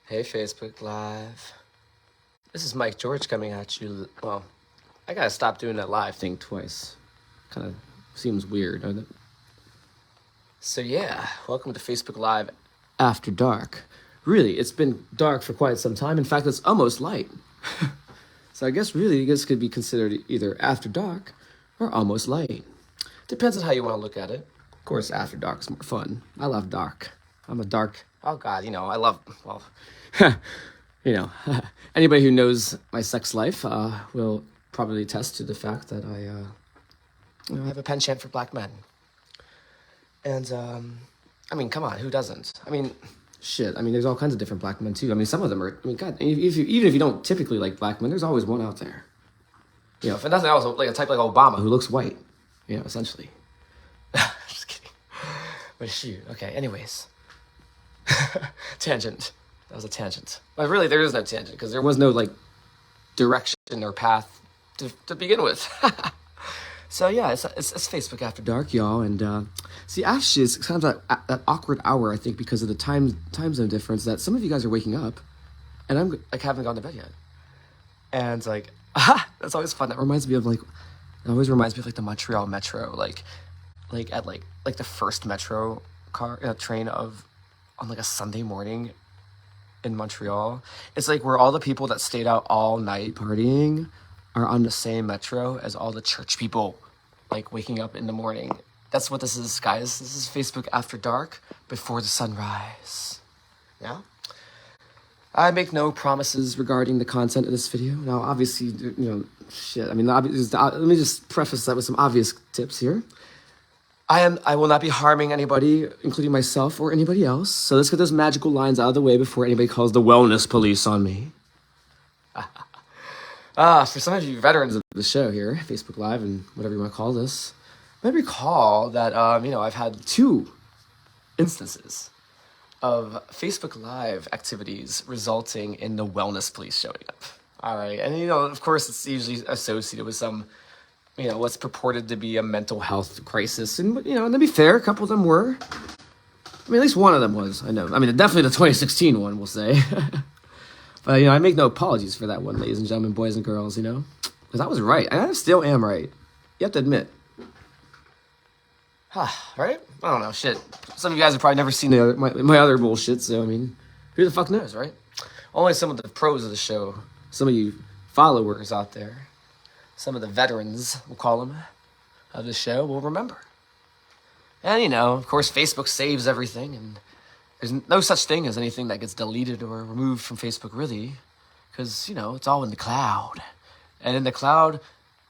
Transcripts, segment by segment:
Hey, Facebook Live. This is Mike George coming at you. Well, I gotta stop doing that live thing twice. Kind of seems weird, doesn't it? So yeah, welcome to Facebook Live After Dark. Really, it's been dark for quite some time. In fact, it's almost light. So I guess really this could be considered either after dark or almost light. Depends on how you want to look at it. Of course, after dark is more fun. I love dark. I'm a dark... Oh, God, I love... Well... anybody who knows my sex life will probably attest to the fact that I have a penchant for black men. And, come on, who doesn't? Shit, there's all kinds of different black men, too. Some of them are... God, even if you don't typically like black men, there's always one out there. If nothing else, like a type like Obama who looks white, essentially. Just kidding. But shoot, okay, anyways. Tangent. That was a tangent. But really, there is no tangent, because there was no, direction or path to begin with. So, yeah, it's Facebook After Dark, y'all. And, see, actually, it's kind of that awkward hour, I think, because of the time zone difference, that some of you guys are waking up, and I'm, haven't gone to bed yet. And, that's always fun. That reminds me of, the Montreal Metro, at, the first metro train on, a Sunday morning in Montreal. It's where all the people that stayed out all night partying are on the same metro as all the church people, waking up in the morning. That's what this is, guys. This is Facebook After Dark, before the sunrise. Yeah? I make no promises regarding the content of this video. Now, obviously, shit. Let me just preface that with some obvious tips here. I will not be harming anybody, including myself or anybody else. So let's get those magical lines out of the way before anybody calls the wellness police on me. For some of you veterans of the show here, Facebook Live and whatever you want to call this, you might recall that, I've had 2 instances of Facebook Live activities resulting in the wellness police showing up. All right. And, of course, it's usually associated with some... what's purported to be a mental health crisis. And, and to be fair, a couple of them were. At least one of them was, I know. Definitely the 2016 one, we'll say. But, I make no apologies for that one, ladies and gentlemen, boys and girls, Because I was right. And I still am right. You have to admit. Right? I don't know, shit. Some of you guys have probably never seen my other bullshit, so, who the fuck knows, right? Only some of the pros of the show, some of you followers out there, some of the veterans, we'll call them, of the show will remember. And, of course, Facebook saves everything, and there's no such thing as anything that gets deleted or removed from Facebook, really, because, it's all in the cloud. And in the cloud,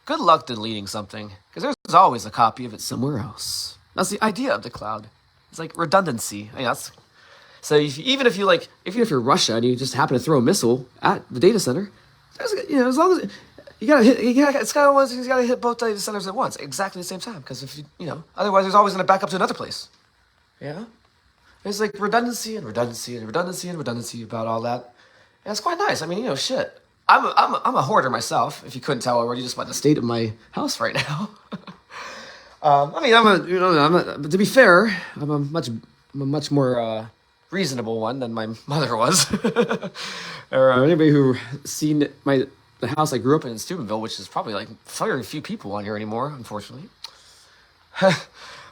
good luck deleting something, because there's always a copy of it somewhere else. That's the idea of the cloud. It's redundancy. So even if you're Russia and you just happen to throw a missile at the data center, as long as... You gotta hit both data centers at once, exactly the same time. Because if otherwise there's always gonna back up to another place. Yeah, there's redundancy and redundancy and redundancy and redundancy about all that, and it's quite nice. Shit. I'm a hoarder myself. If you couldn't tell already, just by the state of my house right now. To be fair, I'm a much more reasonable one than my mother was, or anybody who seen the house I grew up in Steubenville, which is probably very few people on here anymore, unfortunately,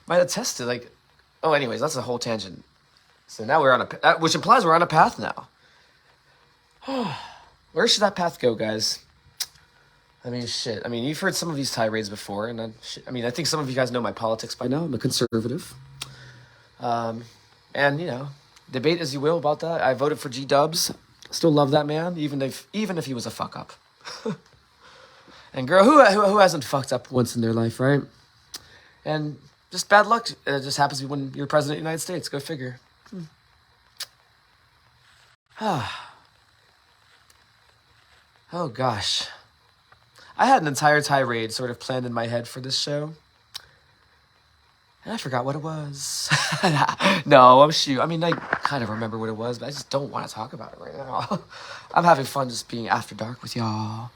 might attest to anyways, that's a whole tangent. So now we're on which implies we're on a path now. Where should that path go, guys? Shit. You've heard some of these tirades before, and I think some of you guys know my politics by now. I'm a conservative. And, debate as you will about that. I voted for G-Dubs. Still love that man, even if he was a fuck up. And girl, who hasn't fucked up once in their life, right? And just bad luck. It just happens to be when you're president of the United States. Go figure. Oh gosh, I had an entire tirade sort of planned in my head for this show, and I forgot what it was. No, I'm shoot. I kind of remember what it was, but I just don't want to talk about it right now. I'm having fun just being after dark with y'all.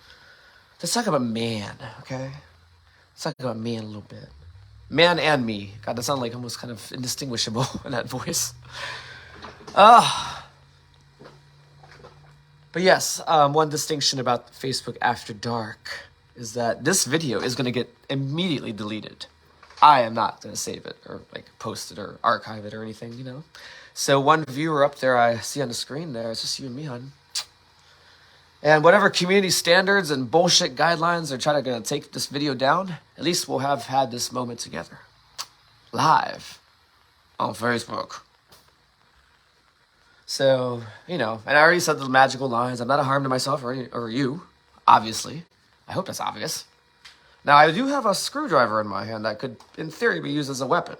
Let's talk about man, okay? Let's talk about man a little bit. Man and me. God, that sounded almost kind of indistinguishable in that voice. But yes, one distinction about Facebook After Dark is that this video is going to get immediately deleted. I am not going to save it or like post it or archive it or anything, you know. So one viewer up there I see on the screen there, it's just you and me, hon. And whatever community standards and bullshit guidelines are trying to take this video down, at least we'll have had this moment together. Live on Facebook. So, you know, and I already said the magical lines. I'm not a harm to myself or you, obviously. I hope that's obvious. Now, I do have a screwdriver in my hand that could, in theory, be used as a weapon.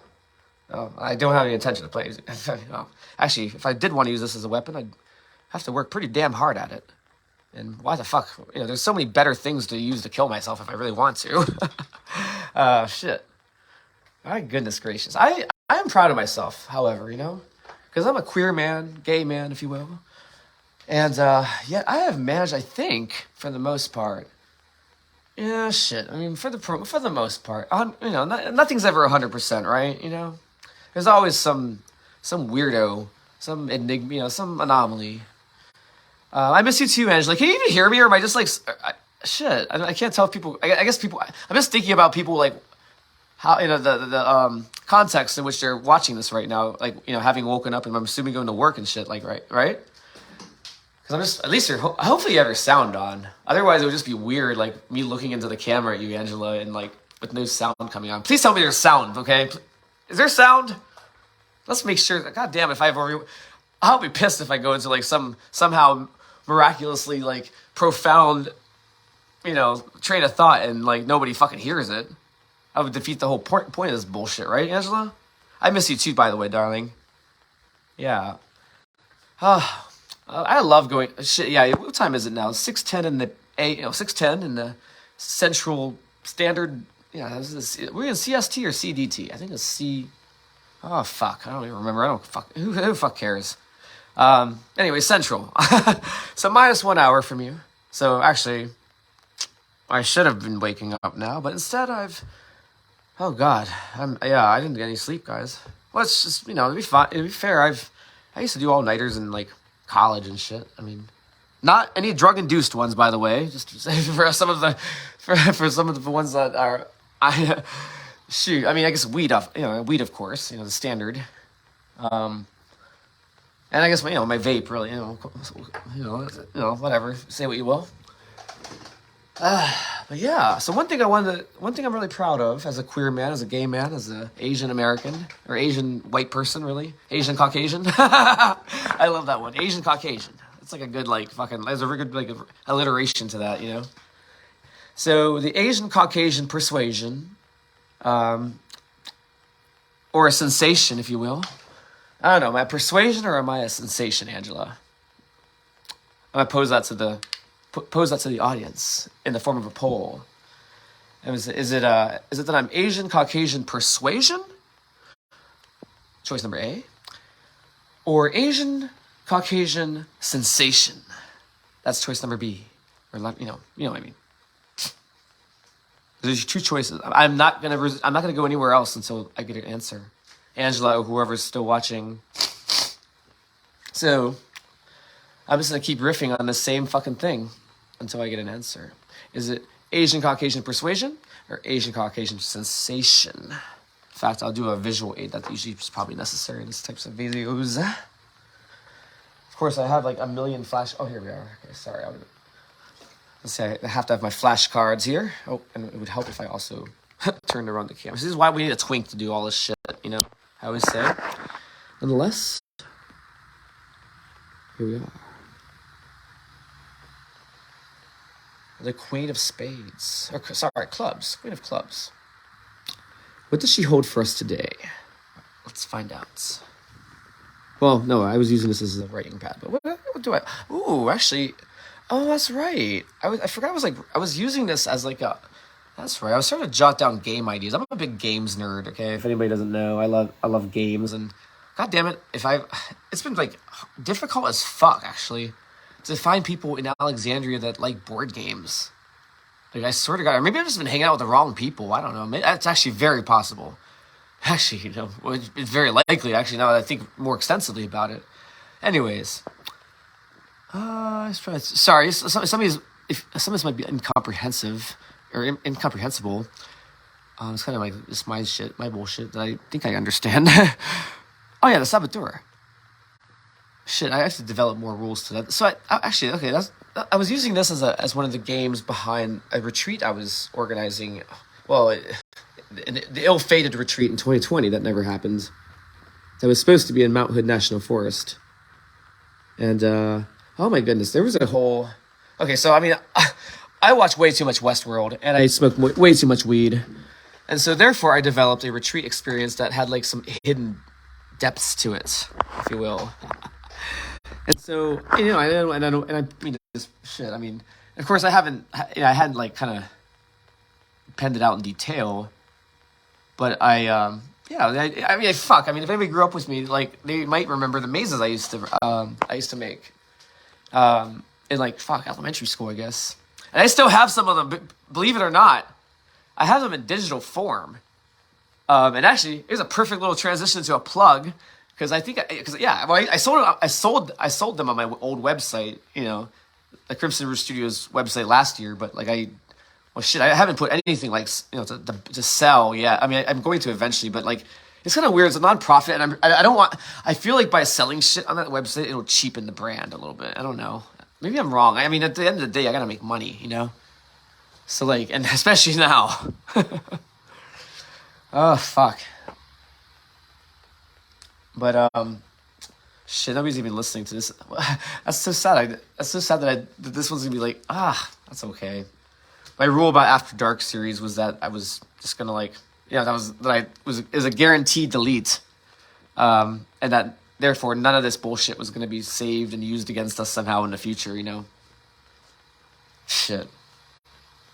I don't have any intention of playing it. Actually, if I did want to use this as a weapon, I'd have to work pretty damn hard at it. And why the fuck? You know, there's so many better things to use to kill myself if I really want to. Shit. My goodness gracious. I am proud of myself, however, you know, because I'm a queer man, gay man, if you will. And yet I have managed, I think, for the most part. Yeah, shit. I mean, for the most part, you know, nothing's ever 100%, right? You know, there's always some weirdo, some enigma, you know, some anomaly. I miss you too, Angela. Can you even hear me, or am I just like, shit? I can't tell if people. I guess people. I'm just thinking about people like how, you know, the context in which they're watching this right now, like, you know, having woken up and I'm assuming going to work and shit, like, right? Because I'm just, at least hopefully you have your sound on. Otherwise, it would just be weird, like me looking into the camera at you, Angela, and like with no sound coming on. Please tell me there's sound, okay? Is there sound? Let's make sure. God damn, I'll be pissed if I go into like somehow miraculously like profound, you know, train of thought and like nobody fucking hears it. I would defeat the whole point of this bullshit, right, Angela? I miss you too, by the way, darling. Yeah. I love going. Shit. Yeah. What time is it now? 6:10 in the 6:10 in the Central Standard. Yeah. We're in CST or CDT. I think it's C. Oh fuck. I don't even remember. I don't fuck. Who the fuck cares? Anyway, Central. So -1 hour from you. So actually, I should have been waking up now, but instead oh God, I didn't get any sleep, guys. Well, it's just, you know, to be fair, I used to do all-nighters in like college and shit. I mean, not any drug-induced ones, by the way. Just for some of the ones that are, shoot. I mean, I guess weed, of course, you know, the standard. And I guess, you know, my vape, really, you know, whatever. Say what you will. But yeah, so one thing I'm really proud of as a queer man, as a gay man, as an Asian American, or Asian white person, really. Asian Caucasian. I love that one. Asian Caucasian. It's like a good, like, fucking, there's a very good, like, alliteration to that, you know? So the Asian Caucasian persuasion, or a sensation, if you will. I don't know, am I a persuasion or am I a sensation, Angela? I'm gonna pose that to the audience in the form of a poll. And is it that I'm Asian Caucasian persuasion? Choice number A. Or Asian Caucasian sensation? That's choice number B. Or you know what I mean. There's two choices. I'm not gonna go anywhere else until I get an answer. Angela or whoever's still watching. So I'm just gonna keep riffing on the same fucking thing until I get an answer. Is it Asian Caucasian persuasion or Asian Caucasian sensation? In fact, I'll do a visual aid. That usually is probably necessary in these types of videos. Of course, I have like a million flash. Oh, here we are. Okay, sorry. Let's say I have to have my flashcards here. Oh, and it would help if I also turned around the camera. This is why we need a twink to do all this shit, you know? I always say. Nonetheless, here we are. The Queen of Spades. Or, sorry, clubs. Queen of Clubs. What does she hold for us today? Let's find out. Well, no, I was using this as a writing pad, but what do I... Ooh, actually... Oh, that's right. I forgot I was using this as like a... That's right. I was starting to jot down game ideas. I'm a big games nerd, okay? If anybody doesn't know, I love games, and god damn it, it's been like difficult as fuck, actually, to find people in Alexandria that like board games. Like, I swear to God, or maybe I've just been hanging out with the wrong people. I don't know. That's actually very possible. Actually, you know, it's very likely, actually, now that I think more extensively about it. Anyways, Sorry, if some of this might be incomprehensive or incomprehensible. It's kind of like it's my shit, my bullshit that I think I understand. Oh yeah, the saboteur. Shit, I have to develop more rules to that. So actually, okay, I was using this as one of the games behind a retreat I was organizing. Well, the ill-fated retreat in 2020 that never happened. That was supposed to be in Mount Hood National Forest, and oh my goodness, there was a whole. Okay, so I mean, I watch way too much Westworld, and I smoke way too much weed, and so therefore I developed a retreat experience that had like some hidden depths to it, if you will. And so, and I mean this shit. I mean, of course, I hadn't like kind of penned it out in detail, but I mean, fuck. I mean, if anybody grew up with me, like they might remember the mazes I used to make, in like fuck elementary school, I guess. And I still have some of them. Believe it or not, I have them in digital form. And actually, here's a perfect little transition to a plug. Because I sold them on my old website, the Crimson Roost Studios website last year. But like I haven't put anything like to sell yet. I mean, I'm going to eventually, but like it's kind of weird. It's a nonprofit, and I don't want. I feel like by selling shit on that website, it'll cheapen the brand a little bit. I don't know. Maybe I'm wrong. I mean, at the end of the day, I gotta make money, So like, and especially now. Oh fuck. But shit, nobody's even listening to this. That's so sad. That's so sad that this one's gonna be like, that's okay. My rule about After Dark series was that I was just gonna like, is a guaranteed delete, and that therefore none of this bullshit was gonna be saved and used against us somehow in the future. Shit.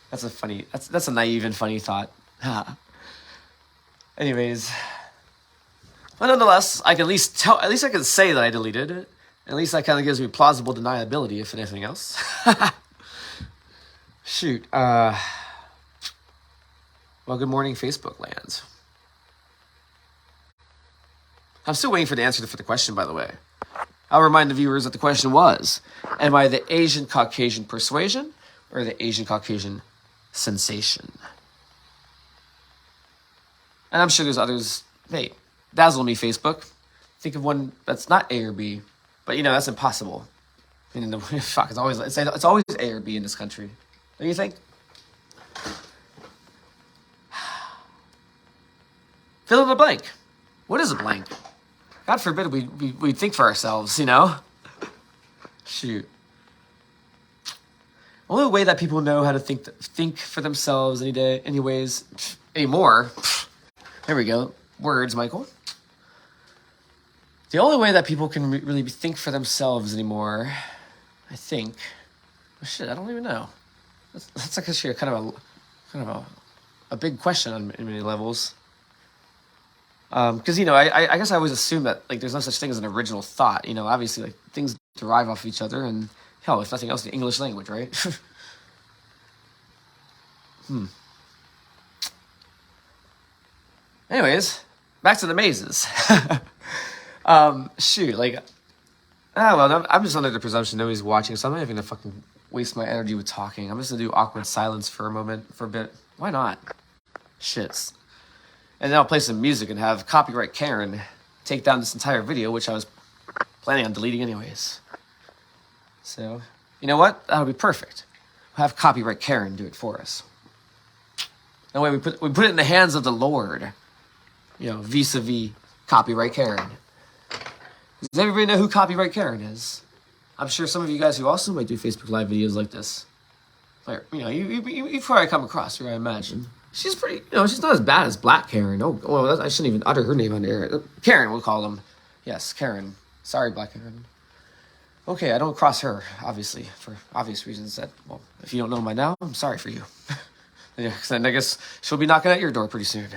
That's a naive and funny thought. Anyways. But nonetheless, I can at least I can say that I deleted it. At least that kind of gives me plausible deniability, if anything else. Shoot. Well, good morning, Facebook land. I'm still waiting for the answer for the question, by the way. I'll remind the viewers that the question was, am I the Asian Caucasian persuasion or the Asian Caucasian sensation? And I'm sure there's others. Hey, dazzle me, Facebook. Think of one that's not A or B, but that's impossible. I mean, fuck, it's always A or B in this country. Don't you think? Fill in the blank. What is a blank? God forbid we think for ourselves, Shoot. Only way that people know how to think for themselves anymore. There we go. Words, Michael. The only way that people can really think for themselves anymore, I think. Oh, shit, I don't even know. That's actually kind of a big question on many levels. Because I guess I always assume that like there's no such thing as an original thought. Obviously like things derive off of each other, and hell, if nothing else, the English language, right? Anyways, back to the mazes. Shoot, like, I'm just under the presumption nobody's watching, so I'm not even gonna fucking waste my energy with talking. I'm just gonna do awkward silence for a bit. Why not? Shits. And then I'll play some music and have copyright Karen take down this entire video, which I was planning on deleting anyways. So, you know what? That'll be perfect. We'll have copyright Karen do it for us. That way we put it in the hands of the Lord. Vis-a-vis copyright Karen. Does everybody know who Copyright Karen is? I'm sure some of you guys who also might do Facebook Live videos like this. You've probably come across her, I imagine. She's pretty, she's not as bad as Black Karen. Oh, well, I shouldn't even utter her name on air. Karen, we'll call them. Yes, Karen. Sorry, Black Karen. Okay, I don't cross her, obviously, for obvious reasons if you don't know by now, I'm sorry for you. Yeah, because then I guess she'll be knocking at your door pretty soon.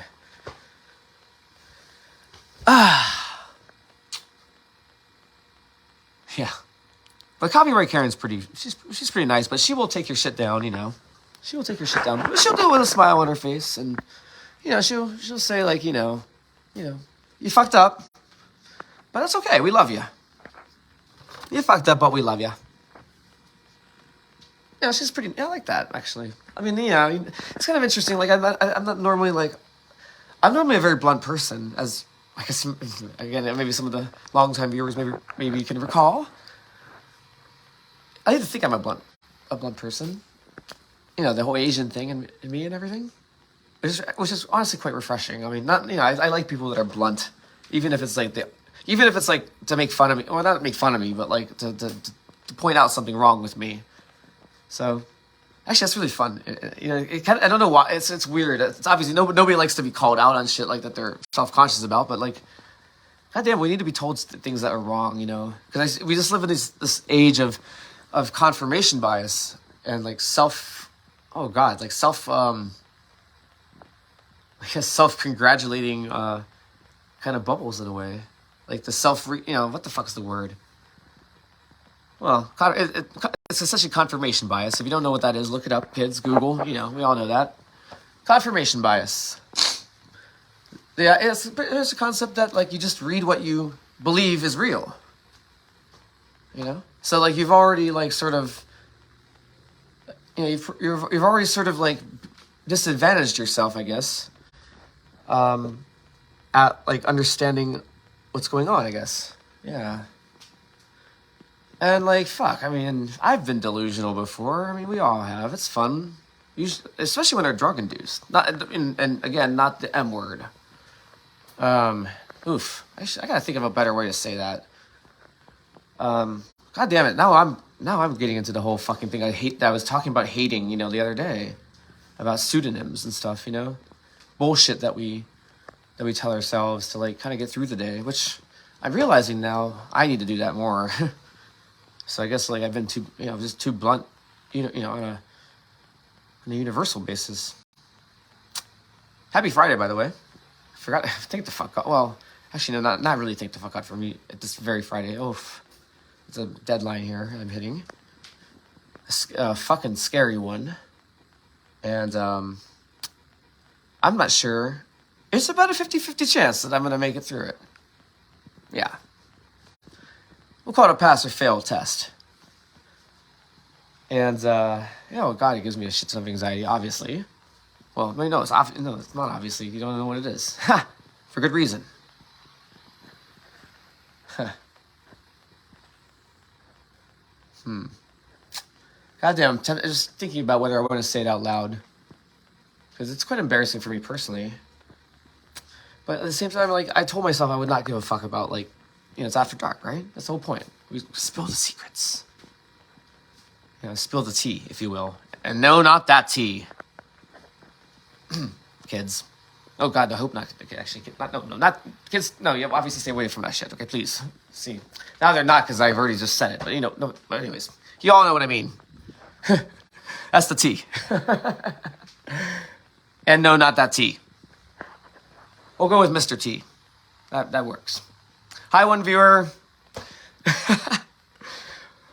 Yeah. But Copyright Karen's she's pretty nice, but she will take your shit down, She will take your shit down. But she'll do it with a smile on her face, and, she'll say, like, you fucked up, but that's okay, we love you. You fucked up, but we love you. Yeah, she's pretty. Yeah, I like that actually. I mean, yeah, it's kind of interesting. Like, I'm not normally like, I'm normally a very blunt person, as I guess again maybe some of the longtime viewers maybe you can recall. I like to think I'm a blunt person. You know, the whole Asian thing and me and everything, which is honestly quite refreshing. I mean, not I like people that are blunt, even if it's like to make fun of me. Well, not make fun of me, but like to point out something wrong with me. So, actually, that's really fun. You know, it kind of, I don't know why. It's weird. It's obviously nobody likes to be called out on shit like that they're self-conscious about. But like, goddamn, we need to be told things that are wrong. You know, because we just live in this age of confirmation bias and like I guess self-congratulating kind of bubbles in a way, like what the fuck is the word? Well, it's essentially confirmation bias. If you don't know what that is, look it up, kids. Google. You know, we all know that. Confirmation bias. Yeah, it's a concept that like you just read what you believe is real. You know, so like you've already like sort of, you know, you've already sort of like disadvantaged yourself, I guess, at like understanding what's going on, I guess. Yeah. And like, fuck, I mean, I've been delusional before. I mean, we all have. It's fun. Especially when they're drug induced. And again, not the M word. Oof. I gotta think of a better way to say that. God damn it. Now I'm getting into the whole fucking thing that I was talking about hating, you know, the other day. About pseudonyms and stuff, you know? Bullshit that we tell ourselves to like kind of get through the day, which I'm realizing now I need to do that more. So I guess like I've been just too blunt, you know, on a universal basis. Happy Friday, by the way. I forgot. Thank the fuck God. Well, actually, no, not really. Thank the fuck God for me at this very Friday. Oh, it's a deadline here. I'm hitting a fucking scary one, and I'm not sure. It's about a 50-50 chance that I'm gonna make it through it. Yeah. We'll call it a pass or fail test. And, oh God, it gives me a shit ton of anxiety, obviously. Well, I mean, no, it's not obviously. You don't know what it is. Ha! For good reason. Huh. Goddamn, I'm just thinking about whether I want to say it out loud. Because it's quite embarrassing for me personally. But at the same time, like, I told myself I would not give a fuck about, like, you know, it's after dark, right? That's the whole point. We spill the secrets. You know, spill the tea, if you will. And no, not that tea. Kids. Oh, God, I hope not. Okay, actually, not kids. No, you obviously stay away from that shit. Okay, please. See. Now they're not because I've already just said it. But, you know, no. But anyways, you all know what I mean. That's the tea. And no, not that tea. We'll go with Mr. T. That works. Hi, one viewer.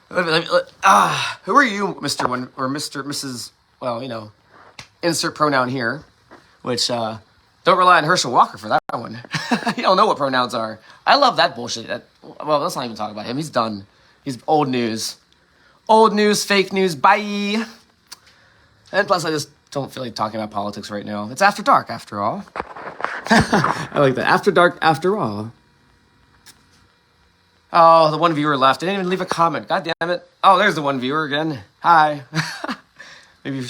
Who are you, Mr. One or Mrs. Well, you know, insert pronoun here, which don't rely on Herschel Walker for that one. You don't know what pronouns are. I love that bullshit. Well, let's not even talk about him. He's done. He's old news. Old news, fake news. Bye. And plus, I just don't feel like talking about politics right now. It's after dark, after all. I like that. After dark, after all. Oh, the one viewer left. They didn't even leave a comment. God damn it. Oh, there's the one viewer again. Hi. maybe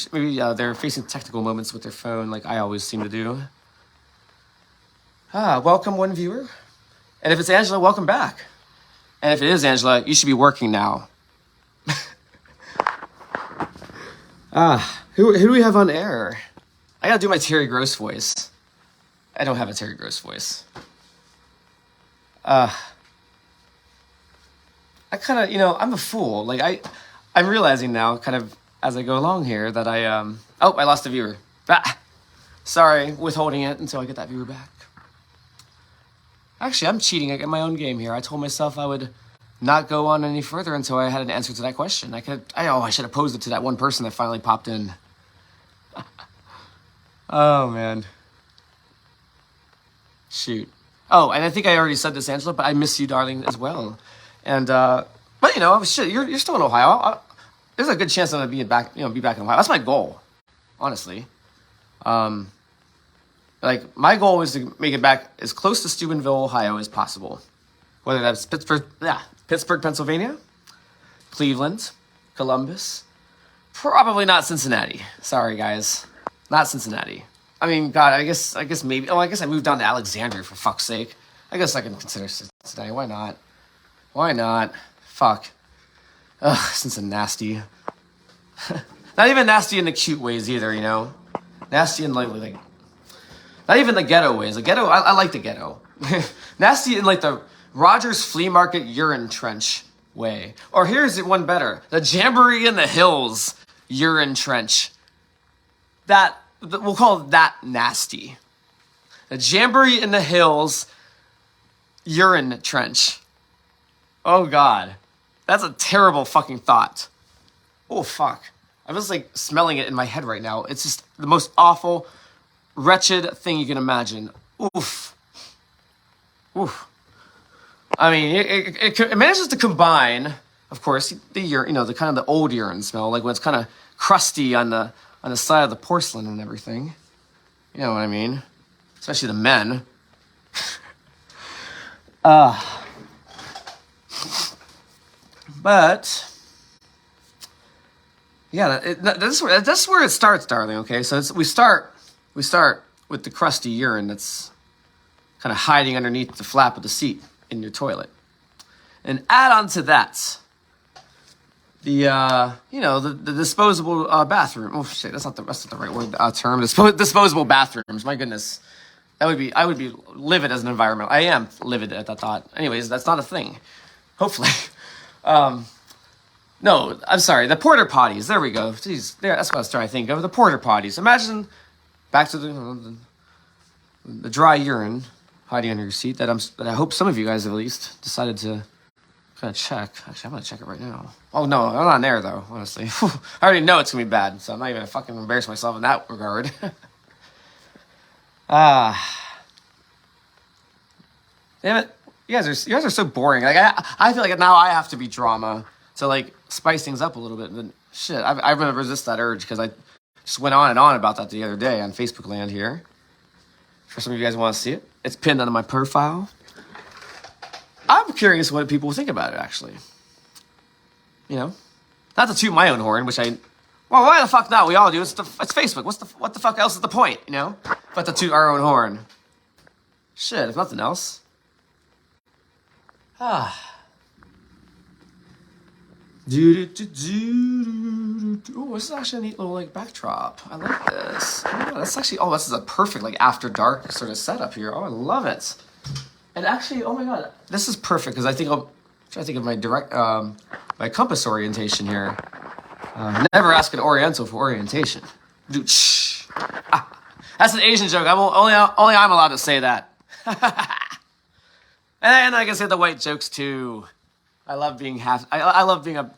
they're facing technical moments with their phone like I always seem to do. Welcome, one viewer. And if it's Angela, welcome back. And if it is Angela, you should be working now. Who do we have on air? I gotta do my Terry Gross voice. I don't have a Terry Gross voice. I kind of, you know, I'm a fool. Like, I'm realizing now, kind of, as I go along here, that I lost a viewer. Sorry, withholding it until I get that viewer back. Actually, I'm cheating at my own game here. I told myself I would not go on any further until I had an answer to that question. I should have posed it to that one person that finally popped in. Oh, man. Shoot. Oh, and I think I already said this, Angela, but I miss you, darling, as well. And, but you know, shit, you're still in Ohio. there's a good chance I'm gonna be back in Ohio. That's my goal, honestly. Like my goal is to make it back as close to Steubenville, Ohio as possible. Whether that's Pittsburgh, Pennsylvania, Cleveland, Columbus, probably not Cincinnati. Sorry guys, not Cincinnati. I mean, God, I guess maybe. Oh, I guess I moved down to Alexandria for fuck's sake. I guess I can consider Cincinnati. Why not? Why not? Fuck. Ugh, Cincinnati. Not even nasty in the cute ways either, you know. Nasty in like not even the ghetto ways. The ghetto, I like the ghetto. Nasty in like the Rogers Flea Market urine trench way. Or here's one better: the Jamboree in the Hills urine trench. We'll call that nasty. The Jamboree in the Hills urine trench. Oh God, that's a terrible fucking thought. Oh fuck. I was like smelling it in my head right now. It's just the most awful, wretched thing you can imagine. Oof. Oof. I mean, it manages to combine, of course, the urine, the kind of the old urine smell, like when it's kind of crusty on the side of the porcelain and everything. You know what I mean? Especially the men. But yeah, that's where it starts, darling. Okay, so we start with the crusty urine that's kind of hiding underneath the flap of the seat in your toilet, and add on to that the disposable bathroom. Oh shit, that's not the right word term. Disposable bathrooms. My goodness, I would be livid as an environment. I am livid at that thought. Anyways, that's not a thing. Hopefully. No, I'm sorry. The porta potties. There we go. Jeez, that's what I was trying to think of. The porta potties. Imagine back to the dry urine hiding under your seat that I hope some of you guys have at least decided to kind of check. Actually, I'm gonna check it right now. Oh no, I'm not there though. Honestly, I already know it's gonna be bad, so I'm not even gonna fucking embarrass myself in that regard. Damn it. You guys are so boring. Like I feel like now I have to be drama to like spice things up a little bit. But shit, I'm gonna resist that urge because I just went on and on about that the other day on Facebook land here. For some of you guys want to see it, it's pinned under my profile. I'm curious what people think about it actually. Not to toot my own horn, which well, why the fuck not? We all do. It's Facebook. What the fuck else is the point? But to toot our own horn. Shit, if nothing else. Oh, this is actually a neat little like backdrop. I like this. Oh, that's actually this is a perfect like after dark sort of setup here. Oh, I love it. And actually, oh my God, this is perfect because I think I'm trying to think of my my compass orientation here. Never ask an Oriental for orientation. Dude, shh. That's an Asian joke. Only I'm allowed to say that. And I can say the white jokes too. I love being I love being a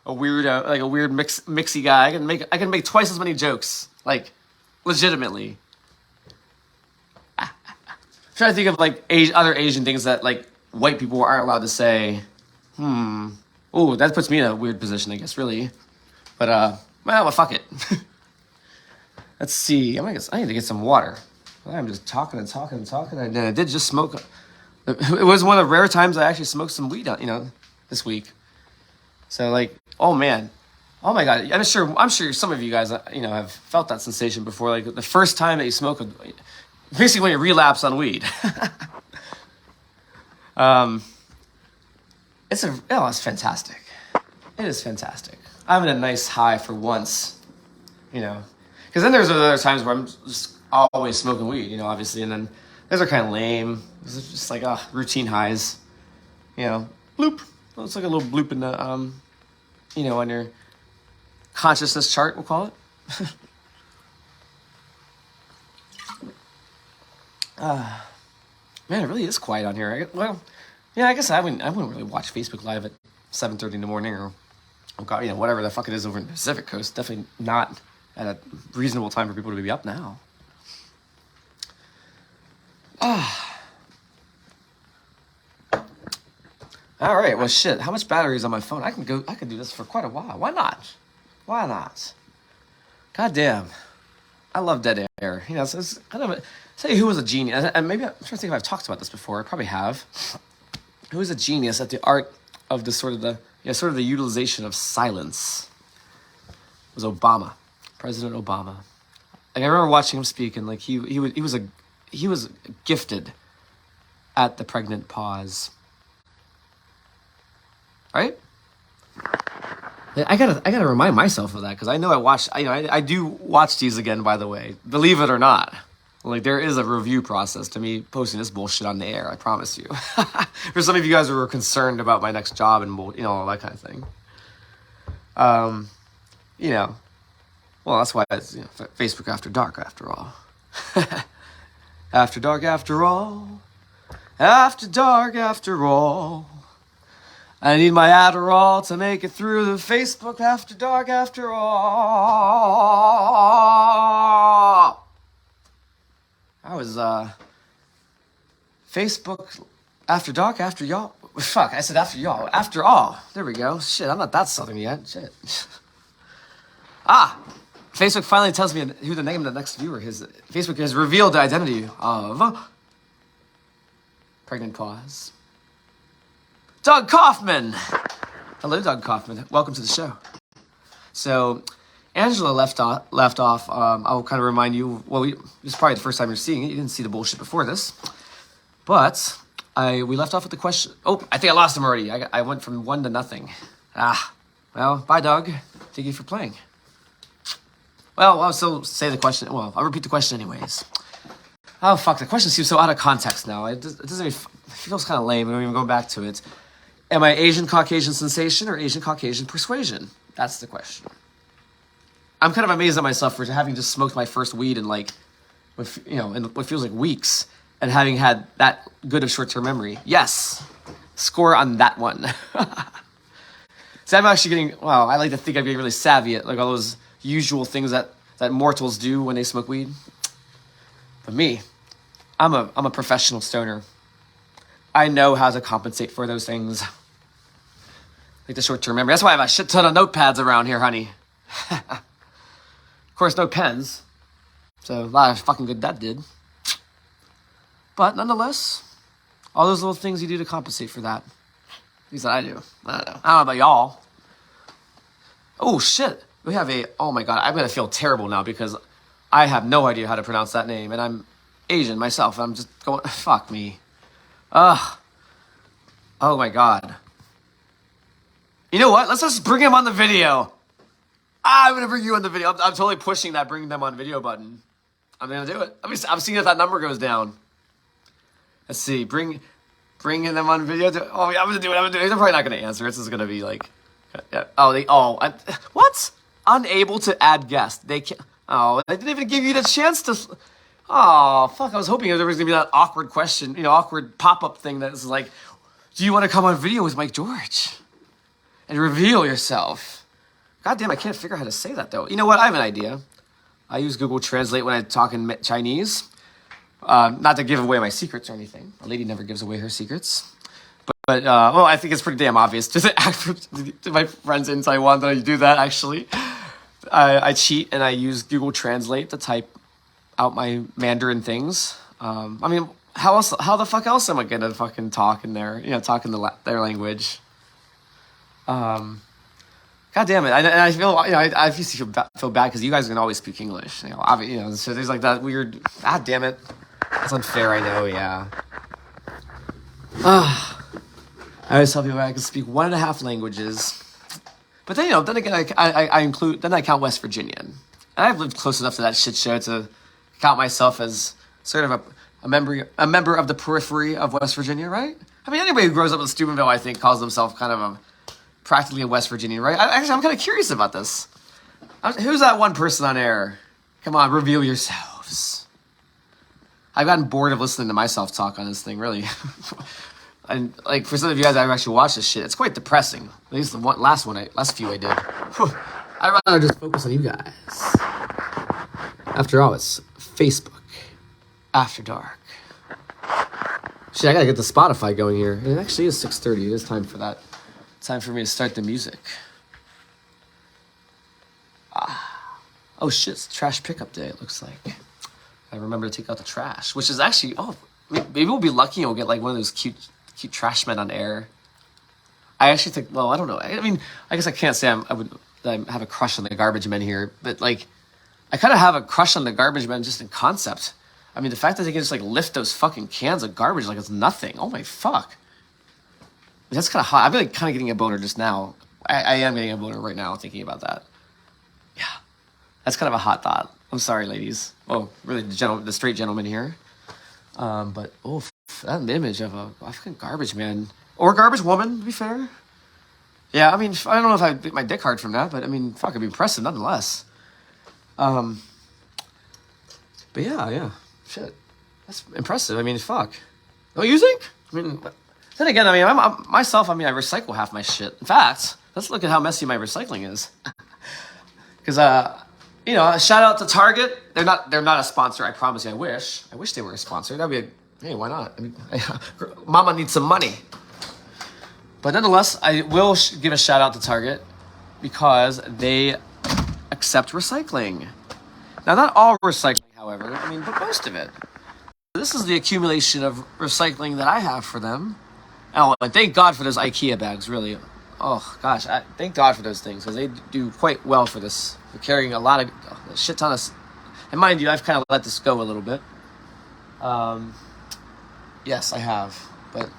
weirdo, like a weird mixy guy. I can make twice as many jokes, like legitimately. I'm trying to think of like other Asian things that like white people aren't allowed to say. Oh, that puts me in a weird position, I guess, really. But well, fuck it. Let's see. I need to get some water. I'm just talking and talking and talking. And I did just smoke. It was one of the rare times I actually smoked some weed, this week. So like, oh man, oh my God, I'm sure some of you guys, have felt that sensation before. Like the first time that you smoke, basically when you relapse on weed. It's fantastic. It is fantastic. I'm in a nice high for once, because then there's other times where I'm just always smoking weed, obviously, and then those are kind of lame. It's just like routine highs, bloop. Well, it's like a little bloop in the on your consciousness chart, we'll call it. Man, it really is quiet on here. I guess I wouldn't really watch Facebook Live at 7:30 in the morning or whatever the fuck it is over in the Pacific Coast. Definitely not at a reasonable time for people to be up now. All right. Well, shit. How much battery is on my phone? I can do this for quite a while. Why not? Why not? God damn. I love dead air. You know, it's kind of say who was a genius, and maybe I'm trying to think if I've talked about this before. I probably have. Who was a genius at the art of the sort of the utilization of silence? It was Obama, President Obama. Like, I remember watching him speak, and like he was gifted at the pregnant pause. Right? I gotta remind myself of that, because I know I do watch these again, by the way. Believe it or not. Like, there is a review process to me posting this bullshit on the air, I promise you. For some of you guys who are concerned about my next job and, you know, all that kind of thing. You know, well, that's why it's, you know, Facebook After Dark, after all. After dark, after all. After dark, after all. I need my Adderall to make it through the Facebook After Dark, after all. I was, Facebook After Dark, after y'all. Fuck, I said after y'all. After all. There we go. Shit, I'm not that southern yet. Shit. Facebook finally tells me who the name of the next viewer is. Facebook has revealed the identity of pregnant pause. Doug Kaufman. Hello, Doug Kaufman. Welcome to the show. So, Angela left off. I'll kind of remind you. Well, this is probably the first time you're seeing it. You didn't see the bullshit before this, but we left off with the question. Oh, I think I lost him already. I went from 1 to nothing. Well, bye, Doug. Thank you for playing. Well, I'll still say the question. Well, I'll repeat the question anyways. Oh, fuck. The question seems so out of context now. It feels kind of lame. We don't even go back to it. Am I Asian Caucasian sensation or Asian Caucasian persuasion? That's the question. I'm kind of amazed at myself for having just smoked my first weed in like, in what feels like weeks, and having had that good of short-term memory. Yes. Score on that one. So I'm actually getting, well, I like to think I'm getting really savvy at like all those usual things that mortals do when they smoke weed. But me, I'm a professional stoner. I know how to compensate for those things. Like the short-term memory. That's why I have a shit ton of notepads around here, honey. Of course, no pens. So a lot of fucking good that did. But nonetheless, all those little things you do to compensate for that. At least that I do. I don't know about y'all. Oh, shit. We have oh my God, I'm going to feel terrible now because I have no idea how to pronounce that name. And I'm Asian myself. I'm just going, fuck me. Oh my God. You know what? Let's just bring him on the video. I'm going to bring you on the video. I'm totally pushing that bring them on video button. I'm going to do it. I'm seeing if that number goes down. Let's see. Bring them on video. I'm going to do it. They're probably not going to answer. It's just going to be like, what? Unable to add guests. They can't. Oh, they didn't even give you the chance to. Oh, fuck. I was hoping there was going to be that awkward question, awkward pop-up thing that's like, do you want to come on video with Mike George? And reveal yourself. God damn, I can't figure out how to say that, though. You know what? I have an idea. I use Google Translate when I talk in Chinese. Not to give away my secrets or anything. A lady never gives away her secrets. But well, I think it's pretty damn obvious to my friends in Taiwan that I do that, actually. I cheat and I use Google Translate to type out my Mandarin things. I mean, how the fuck else am I gonna fucking talk in their, talk in their language? God damn it! I feel, I obviously feel bad because you guys can always speak English. So there's like that weird. God damn it! That's unfair. I know. Yeah. I always tell people I can speak 1.5 languages. But then, then again, I count West Virginia. And I've lived close enough to that shit show to count myself as sort of a member of the periphery of West Virginia, right? I mean, anybody who grows up in Steubenville, I think, calls themselves kind of practically a West Virginian, right? I'm kind of curious about this. Who's that one person on air? Come on, reveal yourselves. I've gotten bored of listening to myself talk on this thing, really. And like for some of you guys, I've actually watched this shit. It's quite depressing. At least the last few I did. I'd rather just focus on you guys. After all, it's Facebook After Dark. Shit, I gotta get the Spotify going here. It actually is 6:30. It is time for that. Time for me to start the music. Oh shit, it's trash pickup day, it looks like. I remember to take out the trash, which is actually, maybe we'll be lucky and we'll get like one of those cute trash men on air. I actually think, well, I don't know. I mean, I guess I can't say I have a crush on the garbage men here, but like, I kind of have a crush on the garbage men just in concept. I mean, the fact that they can just like lift those fucking cans of garbage like it's nothing. Oh my fuck. That's kind of hot. I'm like kind of getting a boner just now. I am getting a boner right now thinking about that. Yeah. That's kind of a hot thought. I'm sorry, ladies. Oh, really, the straight gentleman here. But that image of a fucking garbage man or garbage woman, to be fair. Yeah, I mean, I don't know if I bit my dick hard from that, but I mean, fuck, it'd be impressive nonetheless. But yeah, shit, that's impressive. I mean, fuck. Don't you think? I mean, then again, I mean, I recycle half my shit. In fact, let's look at how messy my recycling is. Because shout out to Target. They're not a sponsor. I promise you. I wish they were a sponsor. That'd be hey, why not? I mean, Mama needs some money. But nonetheless, I will give a shout out to Target because they accept recycling. Now, not all recycling, however. I mean, but most of it. This is the accumulation of recycling that I have for them. Oh, and thank God for those IKEA bags, really. Oh, gosh, thank God for those things, because they do quite well for this. They're carrying a shit ton of... And mind you, I've kind of let this go a little bit. Yes, I have. But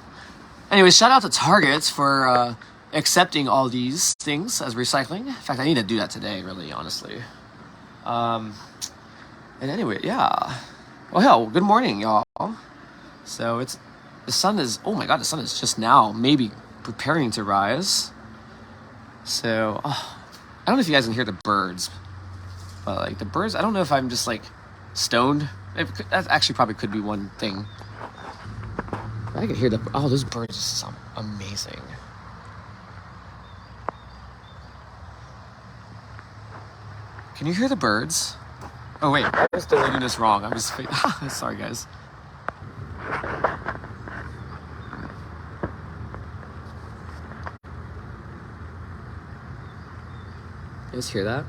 anyway, shout out to Target for accepting all these things as recycling. In fact, I need to do that today, really, honestly. And anyway, yeah. Well, hell, good morning, y'all. So the sun is just now maybe preparing to rise. So, I don't know if you guys can hear the birds. But, like, the birds, I don't know if I'm just, like, stoned. That actually probably could be one thing. I can hear those birds just sound amazing. Can you hear the birds? Oh, wait, I'm just deleting this wrong. I'm just, sorry, guys. You guys hear that?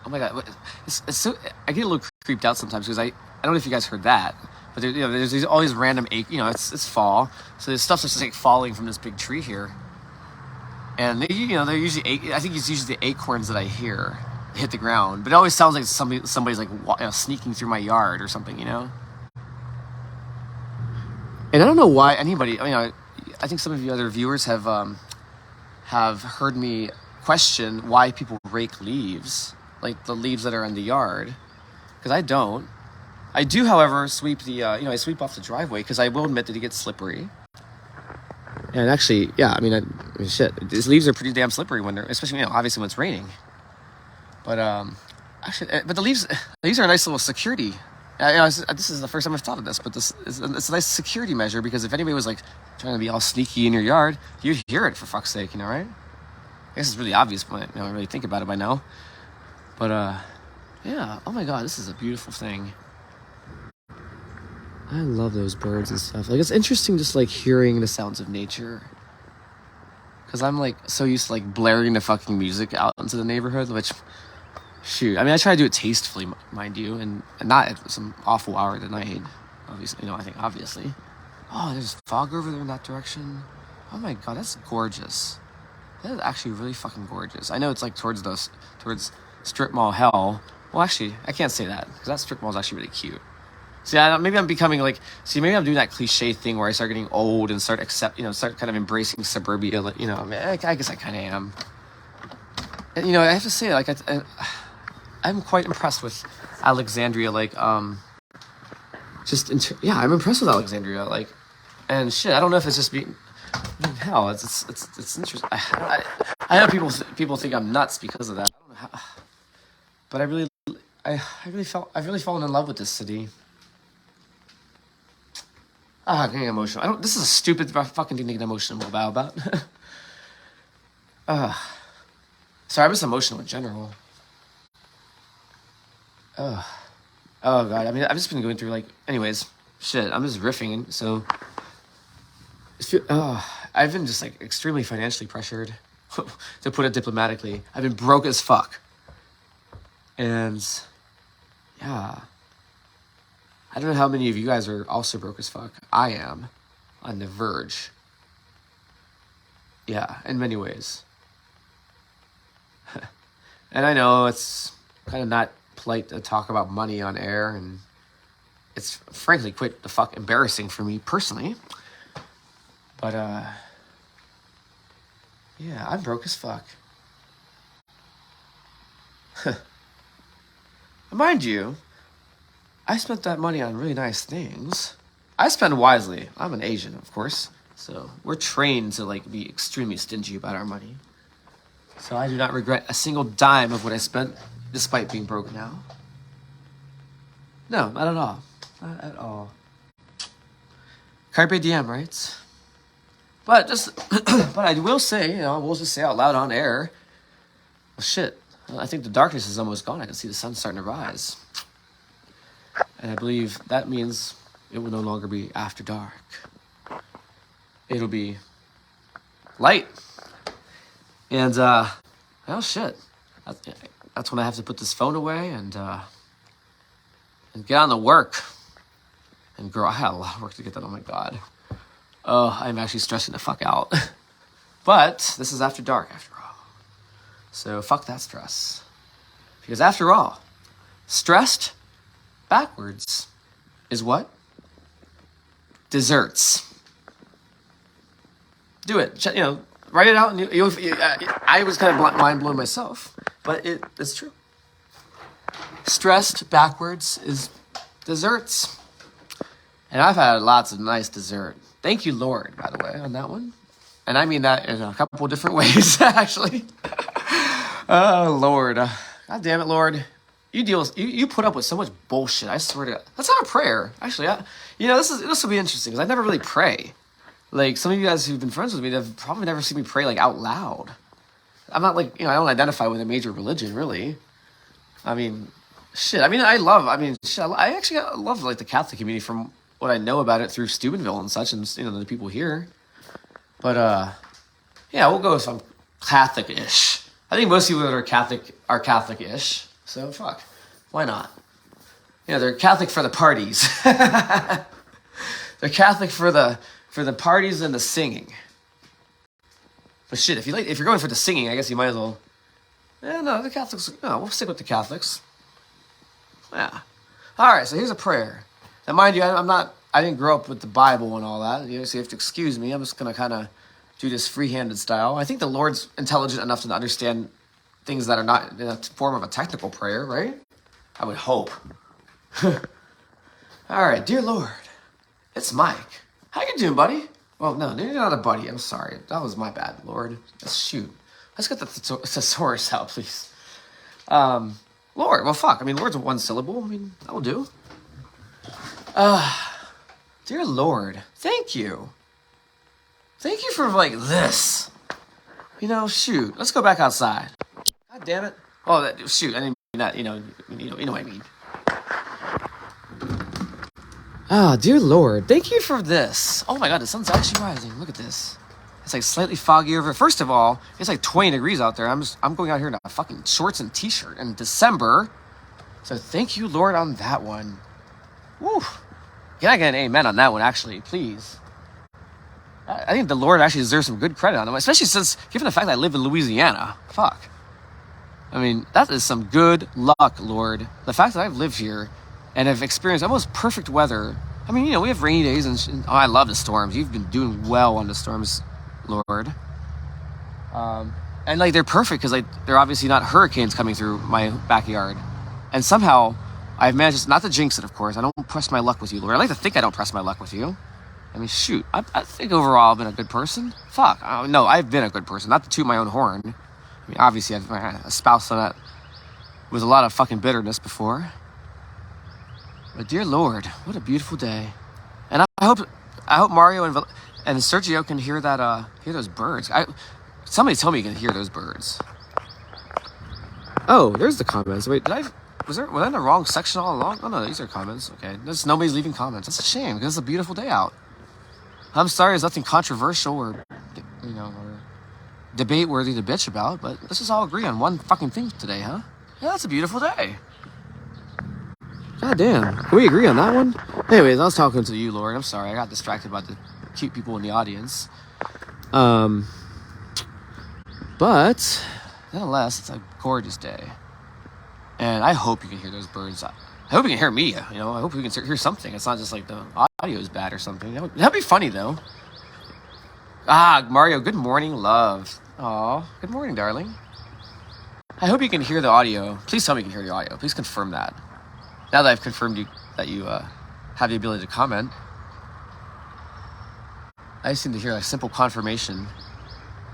Oh my God, it's so, I get a little creeped out sometimes because I don't know if you guys heard that, but there's all these random, it's fall, so there's stuff that's just like falling from this big tree here. And they're usually, I think it's usually the acorns that I hear hit the ground, but it always sounds like somebody's like sneaking through my yard or something, And I don't know why anybody, I think some of you other viewers have heard me question why people rake leaves, like the leaves that are in the yard, because I don't. I do, however, sweep I sweep off the driveway because I will admit that it gets slippery. And actually, yeah, shit, these leaves are pretty damn slippery when they're, especially, obviously when it's raining. But but the leaves are a nice little security. This is the first time I've thought of this, but it's a nice security measure because if anybody was like trying to be all sneaky in your yard, you'd hear it, for fuck's sake, right? I guess it's really obvious when I really think about it by now. But yeah, oh my God, this is a beautiful thing. I love those birds and stuff. Like, it's interesting just like hearing the sounds of nature. Because I'm like so used to like blaring the fucking music out into the neighborhood, which, shoot, I try to do it tastefully, mind you, and not at some awful hour of the night. Obviously, I think obviously. Oh, there's fog over there in that direction. Oh my God, that's gorgeous. That is actually really fucking gorgeous. I know it's like towards strip mall hell. Well, actually, I can't say that because that strip mall is actually really cute. See, maybe I'm becoming maybe I'm doing that cliche thing where I start getting old and start kind of embracing suburbia. I guess I kind of am. And, I have to say, like, I'm quite impressed with Alexandria. Like, I'm impressed with Alexandria. Like, and shit, I don't know if it's just being, hell, it's interesting. I know people think I'm nuts because of that. I don't know how, but I've really fallen in love with this city. I'm getting emotional. This is a stupid fucking thing to get emotional about. Sorry, I'm just emotional in general. Oh God, I've just been going through anyways, shit, I'm just riffing, so I've been just extremely financially pressured. to put it diplomatically. I've been broke as fuck. And yeah, I don't know how many of you guys are also broke as fuck. I am on the verge. Yeah, in many ways. And I know it's kind of not polite to talk about money on air, and it's frankly quite the fuck embarrassing for me personally. But yeah, I'm broke as fuck. Mind you, I spent that money on really nice things. I spend wisely. I'm an Asian, of course, so we're trained to like be extremely stingy about our money. So I do not regret a single dime of what I spent, despite being broke now. No, not at all. Not at all. Carpe diem, right? But but I will say, we'll just say out loud on air. Well, shit. I think the darkness is almost gone. I can see the sun starting to rise. And I believe that means it will no longer be after dark. It'll be light. And, oh shit. That's when I have to put this phone away and get on to work. And girl, I had a lot of work to get done. Oh my God. Oh, I'm actually stressing the fuck out. But this is after dark, after all. So fuck that stress. Because after all, stressed backwards is what? Desserts. Do it. Write it out. And I was kind of mind blown myself, but it's true. Stressed backwards is desserts. And I've had lots of nice dessert. Thank you, Lord, by the way, on that one. And I mean that in a couple different ways, actually. Oh, Lord. God damn it, Lord. You put up with so much bullshit. I swear to God. That's not a prayer. Actually, this will be interesting because I never really pray. Like, some of you guys who've been friends with me have probably never seen me pray, like, out loud. I'm not, like, I don't identify with a major religion, really. I mean, shit. I actually love, like, the Catholic community from what I know about it through Steubenville and such, and, the people here. But, yeah, we'll go with some Catholic-ish. I think most people that are Catholic-ish. So, fuck. Why not? They're Catholic for the parties. They're Catholic for the parties and the singing. But shit, if you're going for the singing, I guess you might as well. No, the Catholics. No, we'll stick with the Catholics. Yeah. All right. So here's a prayer. Now, mind you, I didn't grow up with the Bible and all that. So you have to excuse me. I'm just gonna kind of do this free-handed style. I think the Lord's intelligent enough to understand things that are not in a form of a technical prayer, right? I would hope. All right, dear Lord, it's Mike. How you doing, buddy? Well, no, you're not a buddy. I'm sorry. That was my bad, Lord. Shoot. Let's get the thesaurus out, please. Lord. Well, fuck. Lord's one syllable. That will do. Dear Lord, thank you. Thank you for, this. Shoot. Let's go back outside. God damn it. Oh, shoot. I didn't mean that. You know what I mean. Dear Lord, thank you for this. Oh my God, the sun's actually rising. Look at this. It's like slightly foggy over. First of all, it's like 20 degrees out there. I'm going out here in a fucking shorts and t-shirt in December. So thank you, Lord, on that one. Woo. Can I get an amen on that one, actually, please? I think the Lord actually deserves some good credit on them, especially since, given the fact that I live in Louisiana. Fuck. That is some good luck, Lord. The fact that I've lived here and have experienced almost perfect weather. We have rainy days, and I love the storms. You've been doing well on the storms, Lord. And, they're perfect because, they're obviously not hurricanes coming through my backyard. And somehow, I've managed, not to jinx it, of course. I don't press my luck with you, Lord. I like to think I don't press my luck with you. Shoot. I think overall I've been a good person. Fuck. No, I've been a good person. Not to toot my own horn. Obviously, I've espoused that with a lot of fucking bitterness before. But dear Lord, what a beautiful day. And I hope Mario and Sergio can hear those birds. Somebody told me you can hear those birds. Oh, there's the comments. Wait, was I in the wrong section all along? Oh no, these are comments. Okay, nobody's leaving comments. That's a shame because it's a beautiful day out. I'm sorry, there's nothing controversial or debate worthy to bitch about, but let's just all agree on one fucking thing today, huh? Yeah, that's a beautiful day. God damn. Can we agree on that one? Anyways, I was talking to you, Lord. I'm sorry. I got distracted by the cute people in the audience. But nonetheless, it's a gorgeous day. And I hope you can hear those birds. I hope you can hear me, you know. I hope we can hear something. It's not just like the audio is bad or something. That'd be funny, though. Mario, good morning, love. Aw, good morning, darling. I hope you can hear the audio. Please tell me you can hear the audio. Please confirm that. Now that I've confirmed that you have the ability to comment, I just need to hear a simple confirmation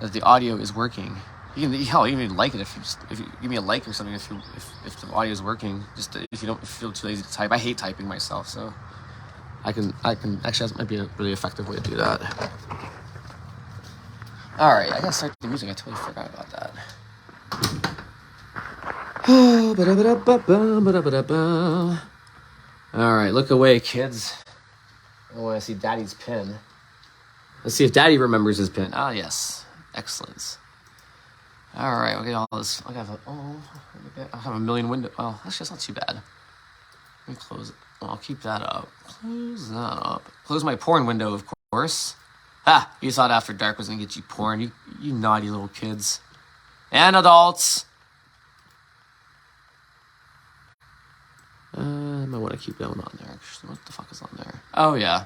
that the audio is working. You can even like it if you give me a like or something if the audio is working. Just if you don't feel too lazy to type. I hate typing myself, so I can actually, that might be a really effective way to do that. All right, I gotta start the music. I totally forgot about that. All right, look away, kids. I want to see Daddy's pin. Let's see if Daddy remembers his pin. Ah, yes, excellent. All right, I'll get all this. I have a million windows. Oh, actually, that's not too bad. Let me close it. I'll keep that up. Close that up. Close my porn window, of course. You thought After Dark was gonna get you porn, you naughty little kids. And adults. I might want to keep that one on there, actually. What the fuck is on there? Oh, yeah.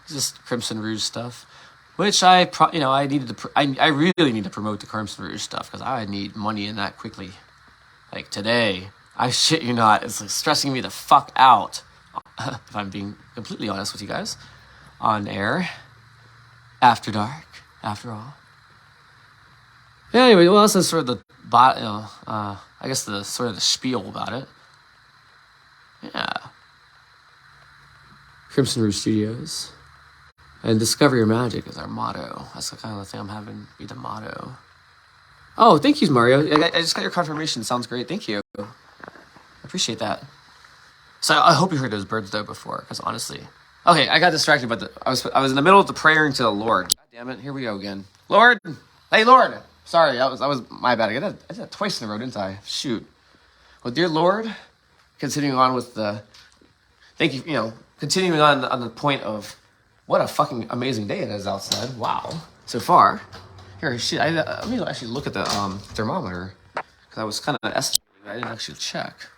It's just Crimson Rouge stuff. Which I really need to promote the Crimson Rouge stuff, because I need money in that quickly. Like today. I shit you not. It's like stressing me the fuck out. If I'm being completely honest with you guys. On air. After dark, after all. Yeah, anyway, well, that's sort of I guess the sort of the spiel about it. Yeah. Crimson Rouge Studios. And discover your magic is our motto. That's the kind of thing I'm having be the motto. Oh, thank you, Mario. I just got your confirmation. Sounds great. Thank you. I appreciate that. So I hope you heard those birds though before, because honestly. Okay, I got distracted, but I was in the middle of the praying to the Lord. God damn it, here we go again. Lord, hey Lord. Sorry, that was my bad. I did that twice in a row, didn't I? Shoot. Well, dear Lord, continuing on with the, thank you. Continuing on the point of what a fucking amazing day it is outside. Wow, so far. Here, shit. Let me actually look at the thermometer because I was kind of estimating. I didn't actually check.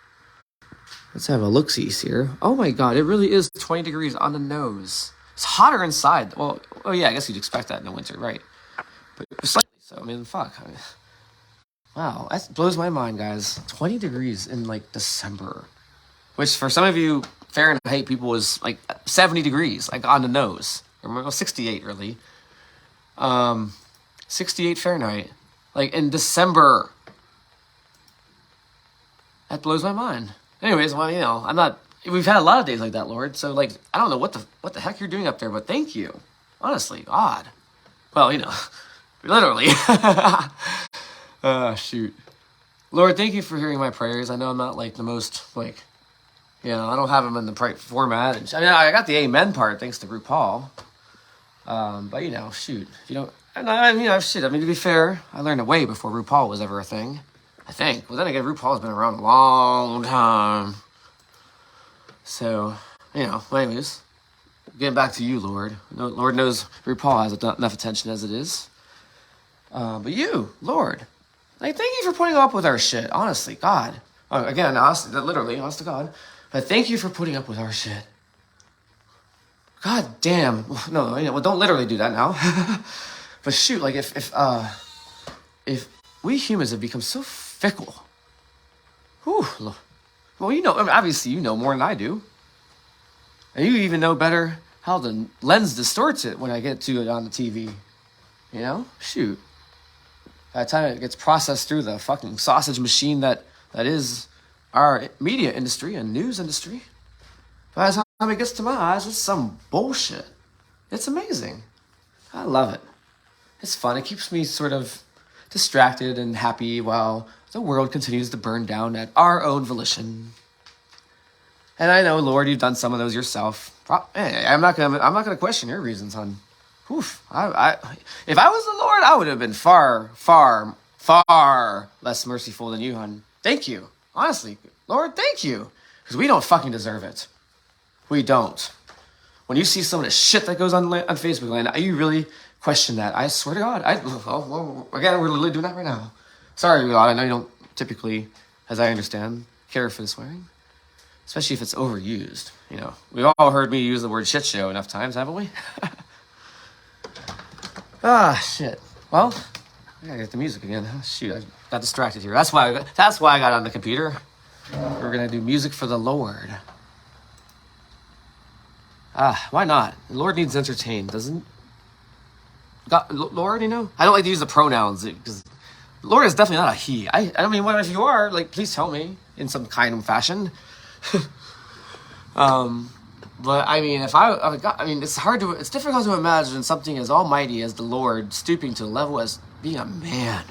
Let's have a look-see here. Oh my god, it really is 20 degrees on the nose. It's hotter inside. Well, oh yeah, I guess you'd expect that in the winter, right? But slightly so. I mean, fuck. Wow, that blows my mind, guys. 20 degrees in, like, December. Which, for some of you Fahrenheit people, was, like, 70 degrees, like, on the nose. Or 68, really. 68 Fahrenheit. Like, in December. That blows my mind. Anyways, well, I'm not. We've had a lot of days like that, Lord. So, like, I don't know what the heck you're doing up there, but thank you. Honestly, God. Well, literally. Shoot. Lord, thank you for hearing my prayers. I know I'm not like the most I don't have them in the right format. I got the amen part thanks to RuPaul. But shoot, if you don't. To be fair, I learned it way before RuPaul was ever a thing. I think. Well, then again, RuPaul's been around a long time. So, anyways, getting back to you, Lord. Lord knows RuPaul has enough attention as it is. But you, Lord, thank you for putting up with our shit. Honestly, God. Again, honest to God. But thank you for putting up with our shit. God damn. No, don't literally do that now. But shoot, like if we humans have become so fickle. Whew. Well, obviously you know more than I do. And you even know better how the lens distorts it when I get to it on the TV. Shoot. By the time it gets processed through the fucking sausage machine that is our media industry and news industry, by the time it gets to my eyes, it's some bullshit. It's amazing. I love it. It's fun. It keeps me sort of distracted and happy while the world continues to burn down at our own volition. And I know, Lord, you've done some of those yourself. Hey, I'm not gonna question your reasons, hon. Oof, if I was the Lord, I would have been far, far, far less merciful than you, hon. Thank you. Honestly, Lord, thank you. Because we don't fucking deserve it. We don't. When you see some of the shit that goes on Facebook land, you really question that. I swear to God. Again, we're literally doing that right now. Sorry, God, I know you don't typically, as I understand, care for the swearing. Especially if it's overused. You know, we've all heard me use the word shit show enough times, haven't we? Shit. Well, I gotta get the music again. Oh, shoot, I got distracted here. That's why I got on the computer. We're gonna do music for the Lord. Why not? The Lord needs entertained, doesn't God, Lord, you know? I don't like to use the pronouns because Lord is definitely not a he. I mean, what if you are? Like, please tell me in some kind of fashion. But I mean, it's difficult to imagine something as almighty as the Lord stooping to the level as being a man.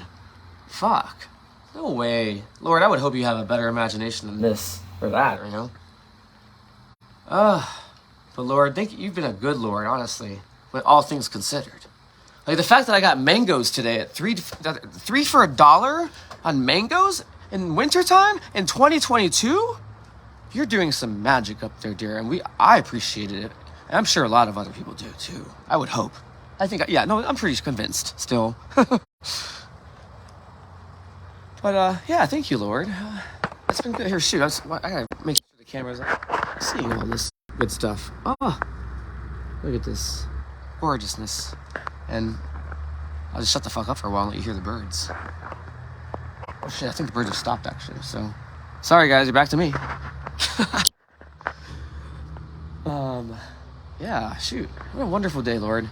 Fuck. No way. Lord, I would hope you have a better imagination than this or that, you know? But Lord, you've been a good Lord, honestly, when all things considered. Like the fact that I got mangoes today at three for $1 on mangoes in wintertime in 2022? You're doing some magic up there, dear, and I appreciated it. And I'm sure a lot of other people do too. I would hope. I'm pretty convinced still. But yeah, thank you, Lord. It's been good. Here, shoot, I gotta make sure the camera's seeing all this good stuff. Look at this gorgeousness. And I'll just shut the fuck up for a while and let you hear the birds. Oh shit, I think the birds have stopped actually, so. Sorry guys, you're back to me. Yeah, shoot. What a wonderful day, Lord.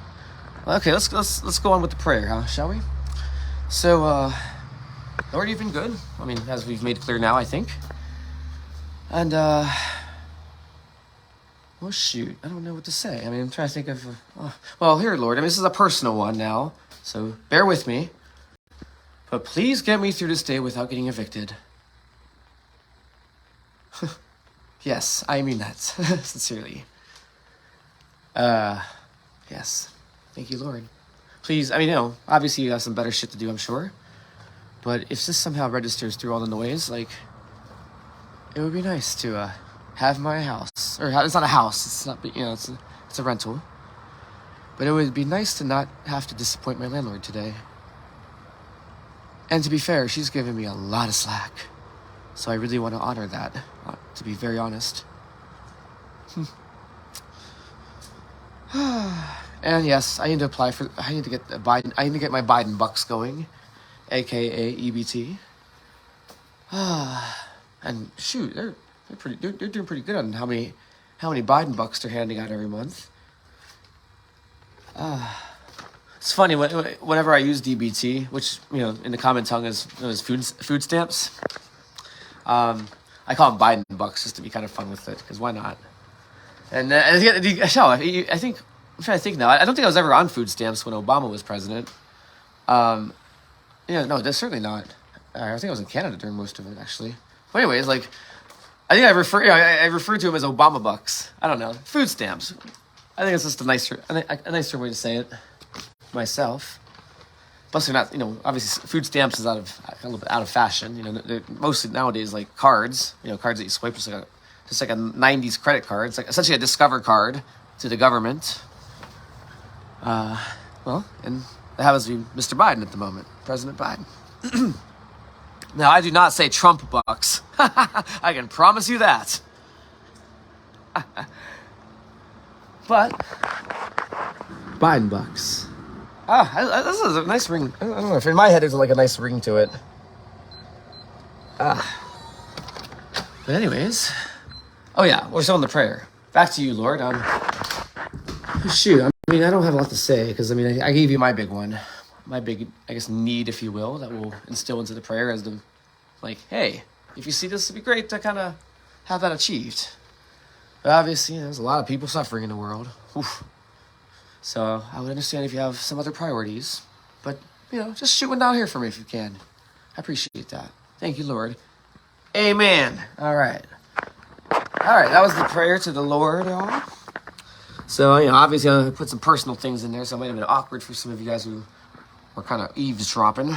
Okay, let's go on with the prayer, huh? Shall we? So, Lord, you've been good. I mean, as we've made clear now, I think. And, well, shoot. I don't know what to say. I mean, I'm trying to think of... well, here, Lord. I mean, this is a personal one now, so bear with me. But please get me through this day without getting evicted. Yes, I mean that. Sincerely. Yes. Thank you, Lord. Please, I mean, you know, obviously you have some better shit to do, I'm sure. But if this somehow registers through all the noise, like, it would be nice to, have my house. Or, it's not a house, it's not, you know, it's a rental. But it would be nice to not have to disappoint my landlord today. And to be fair, she's given me a lot of slack. So I really want to honor that, to be very honest. And yes, I need to get my Biden bucks going, aka EBT. And shoot, they're doing pretty good on how many Biden bucks they're handing out every month. It's funny whenever I use DBT, which, you know, in the common tongue is food stamps. I call them Biden bucks just to be kind of fun with it, because why not? And I'm trying to think now. I don't think I was ever on food stamps when Obama was president. No, that's certainly not. I think I was in Canada during most of it, actually. But anyways, like, I think I refer to them as Obama bucks. I don't know, food stamps. I think it's just a nicer way to say it myself. Plus, they're not, you know, obviously food stamps is a little bit out of fashion. You know, they're mostly nowadays like cards, you know, cards that you swipe, just like a 90s credit card. It's like essentially a Discover card to the government. Well, and that happens to be Mr. Biden at the moment, President Biden. Now, I do not say Trump bucks. I can promise you that. But Biden bucks. This is a nice ring. I don't know if in my head there's like a nice ring to it. But anyways, oh yeah, we're still in the prayer. Back to you, Lord. Shoot, I mean, I don't have a lot to say because I mean, I gave you my big one, my big, I guess, need, if you will, that will instill into the prayer as the, like, hey, if you see this, it'd be great to kind of have that achieved. But obviously, you know, there's a lot of people suffering in the world. Oof. So I would understand if you have some other priorities, but, you know, just shoot one down here for me if you can. I appreciate that. Thank you, Lord. Amen. All right, that was the prayer to the Lord, y'all. So, obviously I put some personal things in there, so it might have been awkward for some of you guys who were kind of eavesdropping.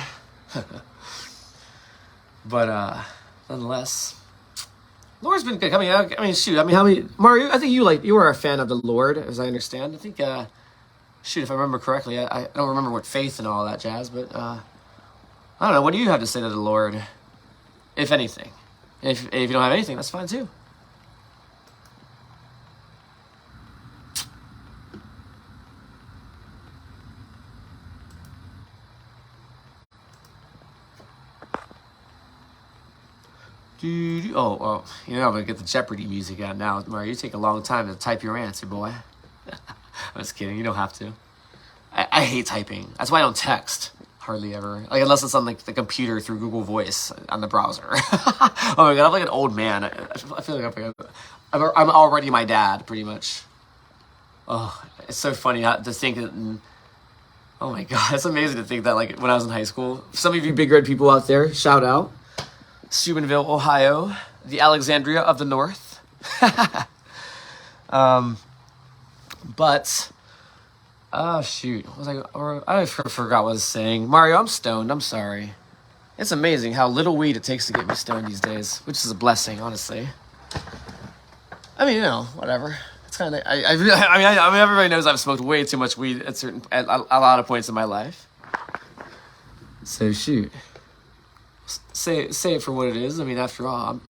But, nonetheless, Lord's been good. Shoot. How many, Mario, I think you were a fan of the Lord, as I understand. I think, shoot, if I remember correctly, I don't remember what faith and all that jazz, but, I don't know. What do you have to say to the Lord, if anything? If you don't have anything, that's fine too. Oh, I'm gonna get the Jeopardy music out now. Mario, you take a long time to type your answer, boy. I'm just kidding. You don't have to. I hate typing. That's why I don't text. Hardly ever. Like, unless it's on, like, the computer through Google Voice on the browser. Oh my God, I'm like an old man. I feel like I'm already my dad, pretty much. Oh, it's so funny to think that... Oh my God, it's amazing to think that, like, when I was in high school, some of you big red people out there, shout out. Steubenville, Ohio, the Alexandria of the North. But, oh shoot, I forgot what I was saying. Mario, I'm stoned, I'm sorry. It's amazing how little weed it takes to get me stoned these days, which is a blessing, honestly. I mean, whatever. It's kind of, I mean, everybody knows I've smoked way too much weed at a lot of points in my life. So shoot. Say it for what it is. I mean, after all,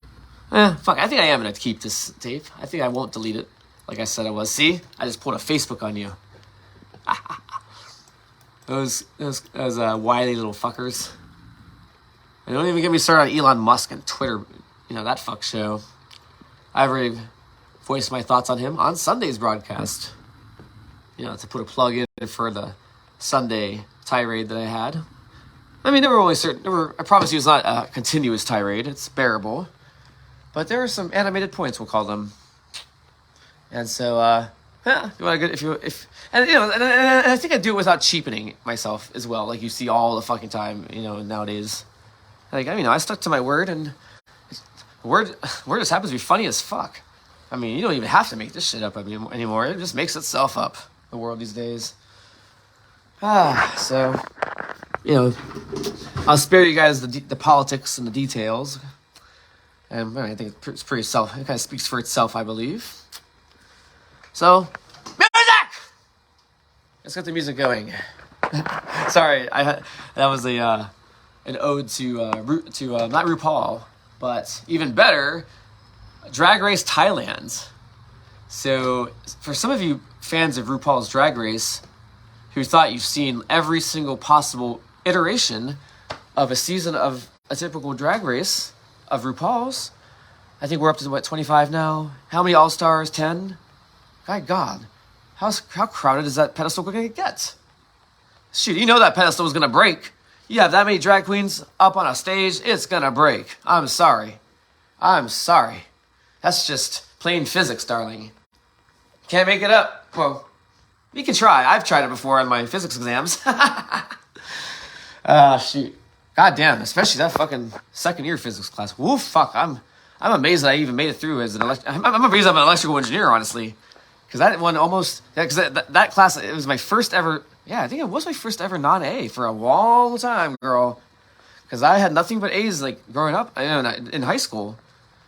fuck. I think I am gonna keep this tape. I think I won't delete it, like I said I was. See, I just pulled a Facebook on you. those wily little fuckers. And don't even get me started on Elon Musk and Twitter. That fuck show. I already voiced my thoughts on him on Sunday's broadcast. To put a plug in for the Sunday tirade that I had. I mean, there were only I promise you it's not a continuous tirade. It's bearable. But there are some animated points, we'll call them. And so, and I think I do it without cheapening myself as well. Like you see all the fucking time, nowadays. Like, I stuck to my word, and word just happens to be funny as fuck. I mean, you don't even have to make this shit up anymore. It just makes itself up, the world these days. So... I'll spare you guys the politics and the details. And I think it's pretty it kind of speaks for itself, I believe. So, music! Let's get the music going. Sorry, that was an ode to not RuPaul, but even better, Drag Race Thailand. So, for some of you fans of RuPaul's Drag Race, who thought you've seen every single possible iteration of a season of a typical Drag Race of RuPaul's. I think we're up to, 25 now? How many All-Stars? 10? My God. How crowded is that pedestal going to get? Shoot, that pedestal was going to break. You have that many drag queens up on a stage, it's going to break. I'm sorry. That's just plain physics, darling. Can't make it up. Well, you can try. I've tried it before on my physics exams. Shoot. God damn, especially that fucking second year physics class. Woof, fuck. I'm amazed that I even made it through as I'm amazed I'm an electrical engineer, honestly. Because that one almost... Because that class, it was my first ever... Yeah, I think it was my first ever non-A for a long time, girl. Because I had nothing but A's, like, growing up in high school.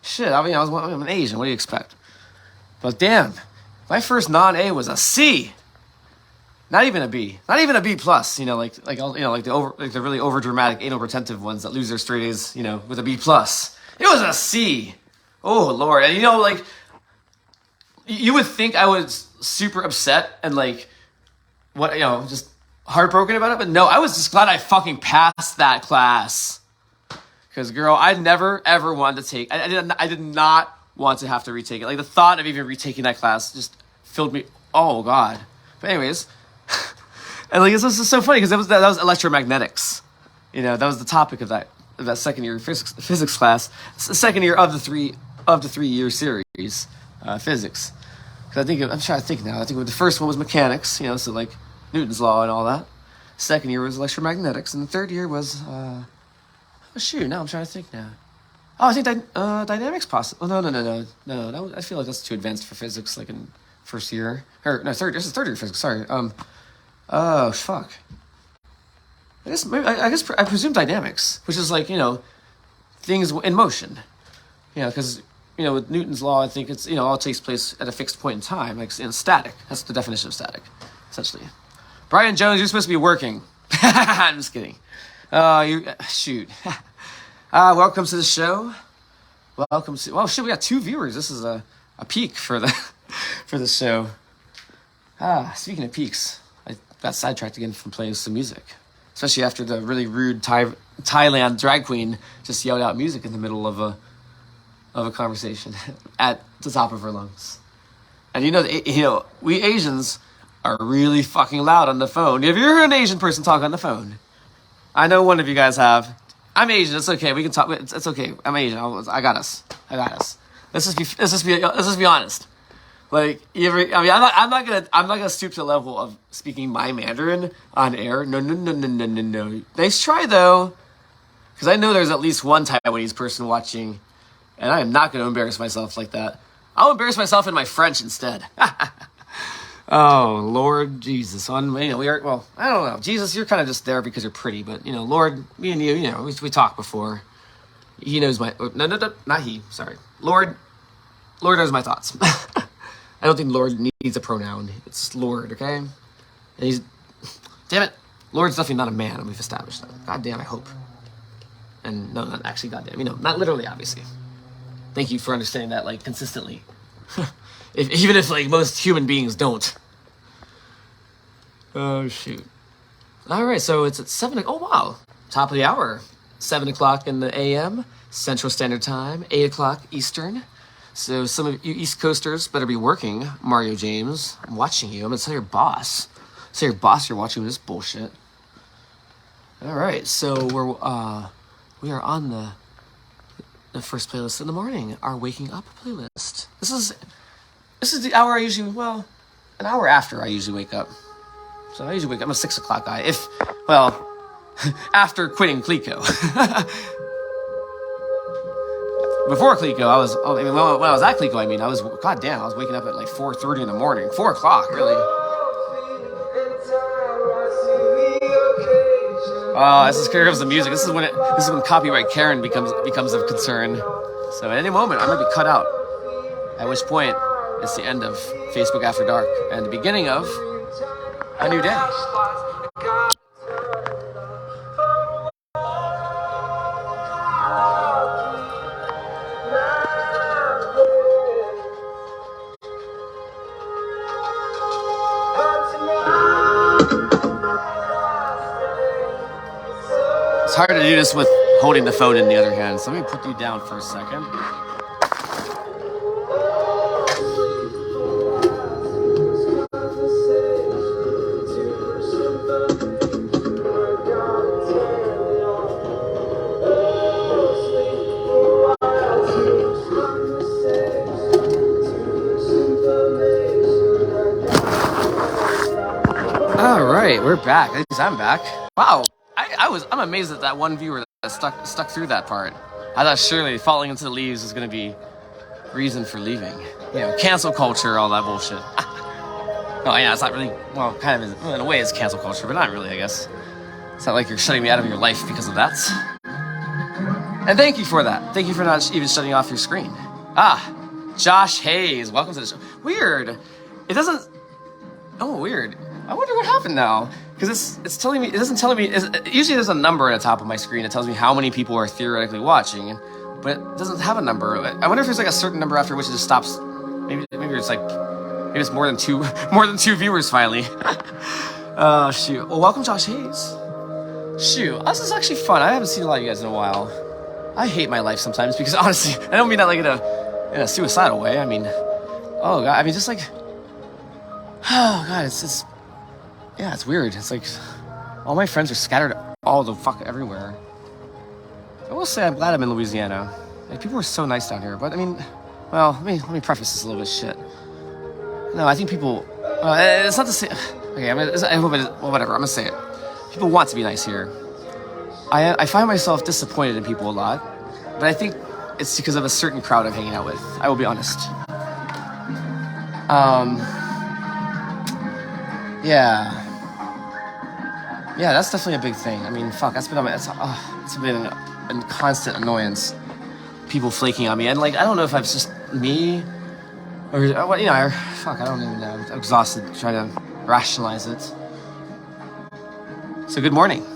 Shit, I'm an Asian. What do you expect? But damn, my first non-A was a C. Not even a B. Not even a B plus. The really over dramatic anal retentive ones that lose their straight A's, with a B plus. It was a C. Oh Lord. And you would think I was super upset and just heartbroken about it, but no, I was just glad I fucking passed that class. Because girl, I never ever wanted to take. I did not want to have to retake it. Like the thought of even retaking that class just filled me. Oh God. But anyways. And this was so funny because that was electromagnetics. That was the topic of that second year physics class. It's the second year of the 3 year series physics. Because I'm trying to think now. I think the first one was mechanics. So like Newton's law and all that. Second year was electromagnetics, and the third year was now I'm trying to think now. Oh, I think dynamics possible. No. I feel like that's too advanced for physics. Like in first year, or no, third. This is third year physics. Sorry. Oh fuck. I guess I presume dynamics, which is like things in motion. Because with Newton's law, I think it's all takes place at a fixed point in time, like in static. That's the definition of static, essentially. Brian Jones, you're supposed to be working. I'm just kidding. Shoot. Welcome to the show. Welcome to. Well, shit, we got 2 viewers. This is a peak for the show. Speaking of peaks, I got sidetracked again from playing some music, especially after the really rude Thailand drag queen just yelled out music in the middle of a conversation at the top of her lungs. And we Asians are really fucking loud on the phone. Have you ever heard an Asian person talk on the phone? I know one of you guys have. I'm Asian. It's okay. We can talk. It's okay. I'm Asian. I got us. Let's just be honest. Like, I'm not gonna stoop to the level of speaking my Mandarin on air. No. Nice try though, because I know there's at least one Taiwanese person watching, and I am not gonna embarrass myself like that. I'll embarrass myself in my French instead. Oh Lord Jesus, we are. Well, I don't know, Jesus. You're kind of just there because you're pretty, but Lord, me and you, we talked before. He knows my. No, not he. Sorry, Lord knows my thoughts. I don't think Lord needs a pronoun. It's Lord, okay? And he's... Damn it. Lord's definitely not a man, and we've established that. God damn, I hope. And no, not actually goddamn. Not literally, obviously. Thank you for understanding that, like, consistently. Even if, like, most human beings don't. Oh, shoot. All right, so it's at 7... Oh, wow. Top of the hour. 7 o'clock in the a.m., Central Standard Time, 8 o'clock Eastern. So some of you East Coasters better be working, Mario James. I'm watching you. I'm going to tell your boss. Tell your boss you're watching this bullshit. All right, so we are on the first playlist in the morning, our waking up playlist. This is the hour I usually, an hour after I usually wake up. So I usually wake up. I'm a 6 o'clock guy. After quitting Clico. Before Clico, when I was at Clico, I was waking up at like 4:30 in the morning. 4 o'clock, really. This is here comes the music. This is when copyright Karen becomes of concern. So at any moment, I might be cut out. At which point, it's the end of Facebook After Dark and the beginning of a new day. It's hard to do this with holding the phone in the other hand, so let me put you down for a second. All right, we're back. At least I'm back. Wow. I'm amazed at that one viewer that stuck through that part. I thought surely falling into the leaves was going to be reason for leaving. Cancel culture, all that bullshit. No, yeah, it's not really, kind of in a way it's cancel culture, but not really, I guess. It's not like you're shutting me out of your life because of that. And thank you for that. Thank you for not even shutting off your screen. Josh Hayes, welcome to the show. Weird. It doesn't, weird. I wonder what happened now. Because it's telling me, it doesn't tell me, usually there's a number at the top of my screen. It tells me how many people are theoretically watching, but it doesn't have a number. I wonder if there's like a certain number after which it just stops. Maybe it's more than two viewers finally. Shoot. Well, welcome Josh Hayes. Shoot, this is actually fun. I haven't seen a lot of you guys in a while. I hate my life sometimes because honestly, I don't mean that like in a suicidal way. I mean, oh God, just like, oh God, it's yeah, it's weird. It's like all my friends are scattered all the fuck everywhere. I will say I'm glad I'm in Louisiana. Like, people are so nice down here, but I mean, well, let me preface this a little bit shit. No, I think people. It's not the same. Okay, I hope whatever. I'm gonna say it. People want to be nice here. I find myself disappointed in people a lot, but I think it's because of a certain crowd I'm hanging out with. I will be honest. Um, yeah. Yeah, that's definitely a big thing. I mean, fuck, it's been a constant annoyance. People flaking on me, and like, I don't know if it's just me or what, fuck, I don't even know. I'm exhausted trying to rationalize it. So, good morning.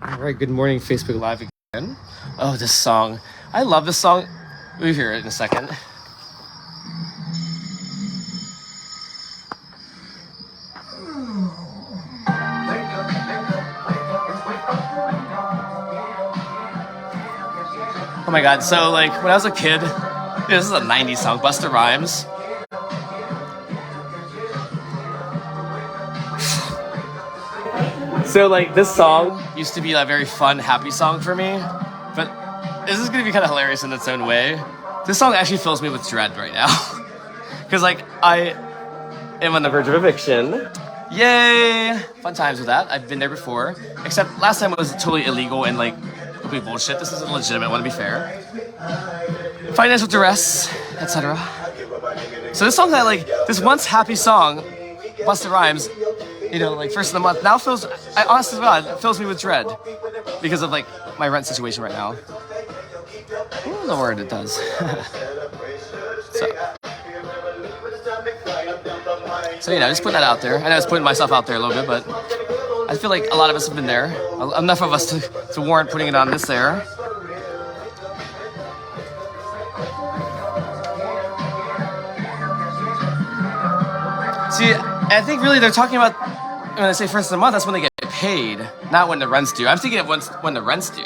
All right, good morning, Facebook Live again. Oh, this song. I love this song. We'll hear it in a second. Oh my god, so like when I was a kid, this is a 90s song, Busta Rhymes. So like this song used to be a very fun, happy song for me, but this is gonna be kind of hilarious in its own way. This song actually fills me with dread right now, because like I am on the verge of eviction. Yay! Fun times with that. I've been there before, except last time it was totally illegal and like complete bullshit. This is legitimate. I want to be fair. Financial duress, etc. So this song, this once happy song, Busta Rhymes, like first of the month, now feels, I honestly God, it fills me with dread because of like my rent situation right now. I don't know where it does. So just putting that out there. I know I was putting myself out there a little bit, but I feel like a lot of us have been there. Enough of us to warrant putting it on this air. See, I think really they're talking about, when I say first of the month, that's when they get paid, not when the rent's due. I'm thinking of when the rent's due.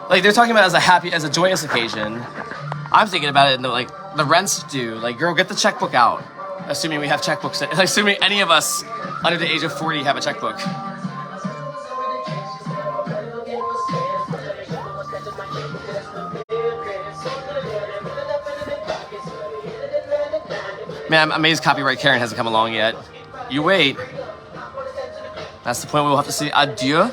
Like, they're talking about it as a joyous occasion. I'm thinking about it in the rent's due. Like, girl, get the checkbook out. Assuming we have checkbooks. Assuming any of us under the age of 40 have a checkbook. Man, I'm amazed Copyright Karen hasn't come along yet. You wait. That's the point where we'll have to say adieu.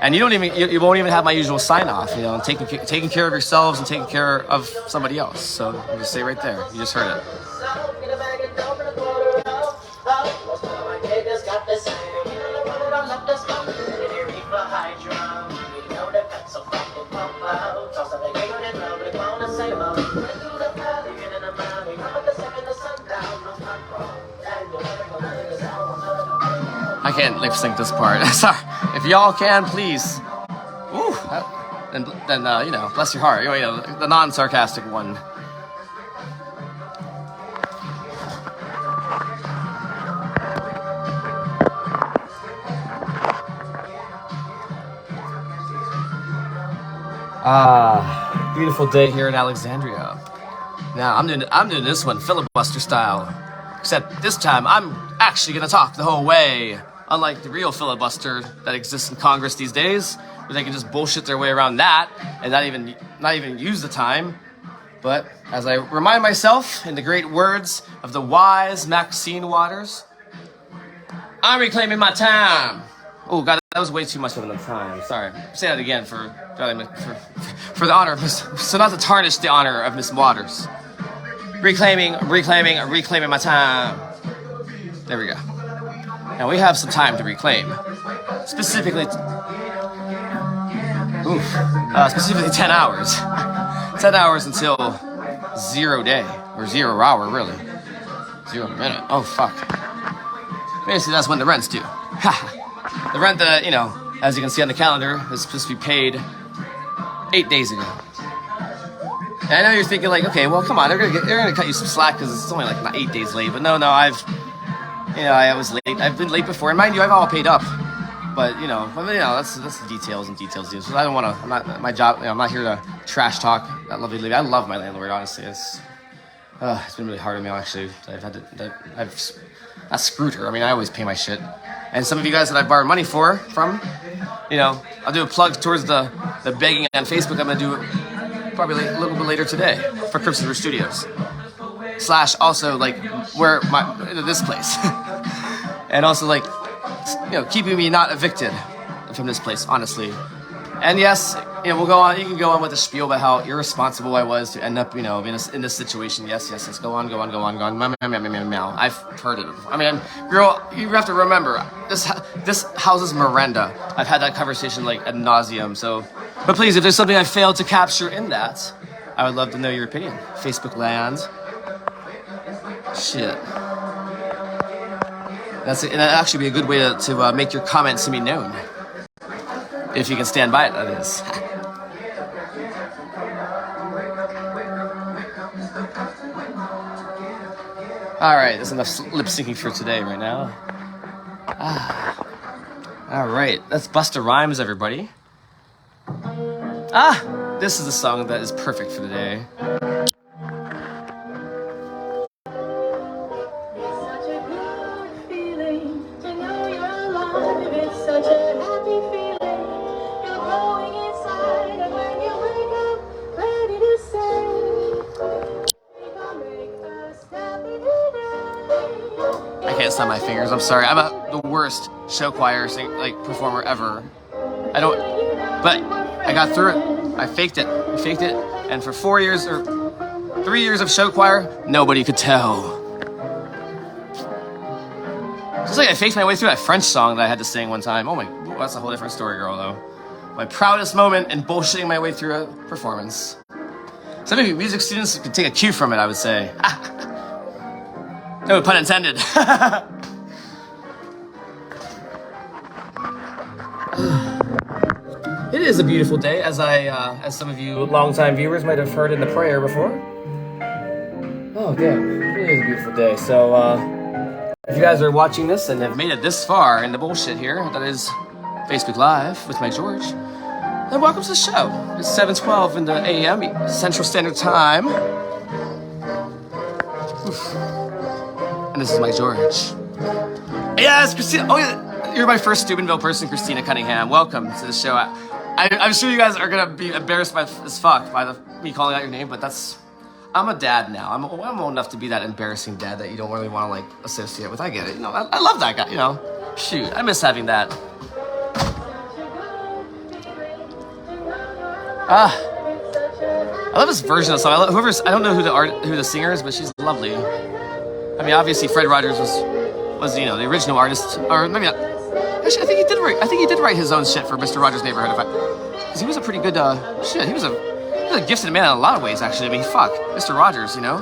And you won't even have my usual sign off, taking care of yourselves and taking care of somebody else. So you just stay right there. You just heard it. I can't lip sync this part. Sorry. If y'all can, please. Ooh. Then you know, bless your heart. You know, the non-sarcastic one. Beautiful day here in Alexandria. Now I'm doing this one filibuster style, except this time I'm actually gonna talk the whole way. Unlike the real filibuster that exists in Congress these days, where they can just bullshit their way around that and not even use the time. But as I remind myself in the great words of the wise Maxine Waters, I'm reclaiming my time. Oh God, that was way too much of a time. Sorry. Say that again for the honor of Miss, so not to tarnish the honor of Miss Waters. Reclaiming my time. There we go. Now we have some time to reclaim. Specifically 10 hours. 10 hours until 0 day, or 0 hour, really. 0 minute. Oh, fuck. Basically, that's when the rent's due. The rent that, you know, as you can see on the calendar, is supposed to be paid 8 days ago. And I know you're thinking, like, okay, well, come on, they're gonna cut you some slack because it's only like not 8 days late. But no, I was late. I've been late before, and mind you, I've all paid up. But that's the details and details. So I don't want to. I'm not my job. I'm not here to trash talk that lovely lady. I love my landlord. Honestly, it's been really hard on me. Actually, I screwed her. I mean, I always pay my shit. And some of you guys that I borrowed money from, you know, I'll do a plug towards the begging on Facebook. I'm gonna do it probably a little bit later today for Crips River Studios. / also like where this place, and also like, you know, keeping me not evicted from this place, honestly. And yes, you know, we'll go on. You can go on with the spiel about how irresponsible I was to end up, you know, in this situation. Yes. Go on. Meow. I've heard it. I mean, girl, you have to remember this houses Miranda. I've had that conversation like ad nauseum. So, but please, if there's something I failed to capture in that, I would love to know your opinion. Facebook land. Shit. That'd actually be a good way to make your comments to be known. If you can stand by it, that is. Alright, that's enough lip syncing for today right now. Alright, that's Busta Rhymes, everybody. This is the song that is perfect for the day. I can't snap my fingers. I'm sorry. I'm the worst show choir performer ever. But I got through it. I faked it. And for 4 years or 3 years of show choir, nobody could tell. Just like I faked my way through that French song that I had to sing one time. That's a whole different story, girl, though. My proudest moment in bullshitting my way through a performance. Some of you music students could take a cue from it, I would say. No pun intended. It is a beautiful day, as some of you longtime viewers might have heard in the prayer before. Oh damn, it is a beautiful day. So, if you guys are watching this and have made it this far in the bullshit here, that is Facebook Live with my George, then welcome to the show. It's 7:12 in the a.m. Central Standard Time. Oof. And this is my George. Yes, Christina. Oh, yeah. You're my first Steubenville person, Christina Cunningham. Welcome to the show. I'm sure you guys are gonna be embarrassed as fuck by me calling out your name, but I'm a dad now. I'm old enough to be that embarrassing dad that you don't really want to like associate with. I get it. You know, I love that guy. You know, shoot, I miss having that. I love this version of the song. I don't know who the singer is, but she's lovely. I mean, obviously Fred Rogers was the original artist, or maybe not. Actually, I think he did write his own shit for Mr. Rogers' Neighborhood. Because he was a pretty good shit. He was a gifted man in a lot of ways, actually. I mean, fuck, Mr. Rogers, you know.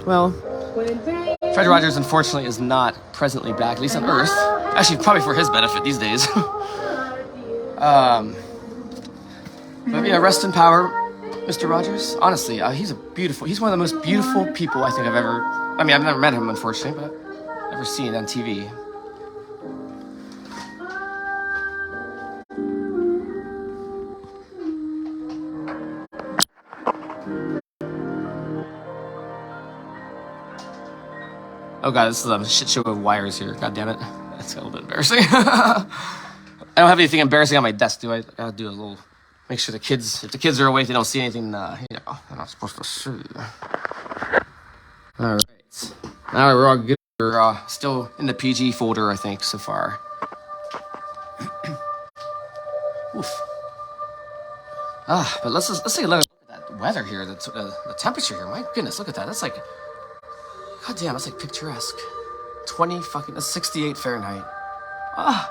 Well, Fred Rogers, unfortunately, is not presently back, at least on Earth. Actually, probably for his benefit these days. But yeah, rest in power, Mr. Rogers. Honestly, he's one of the most beautiful people I think I've never met him, unfortunately, but I've ever seen on TV. Oh god, this is a shit show of wires here. God damn it. That's a little bit embarrassing. I don't have anything embarrassing on my desk, do I? I gotta do a little... Make sure if the kids are awake, they don't see anything, they're not supposed to see. Alright. Now we're all good. We're still in the PG folder, I think, so far. Oof. But let's take a look at that weather here, the temperature here. My goodness, look at that. That's like... God damn, that's like picturesque. 68 Fahrenheit.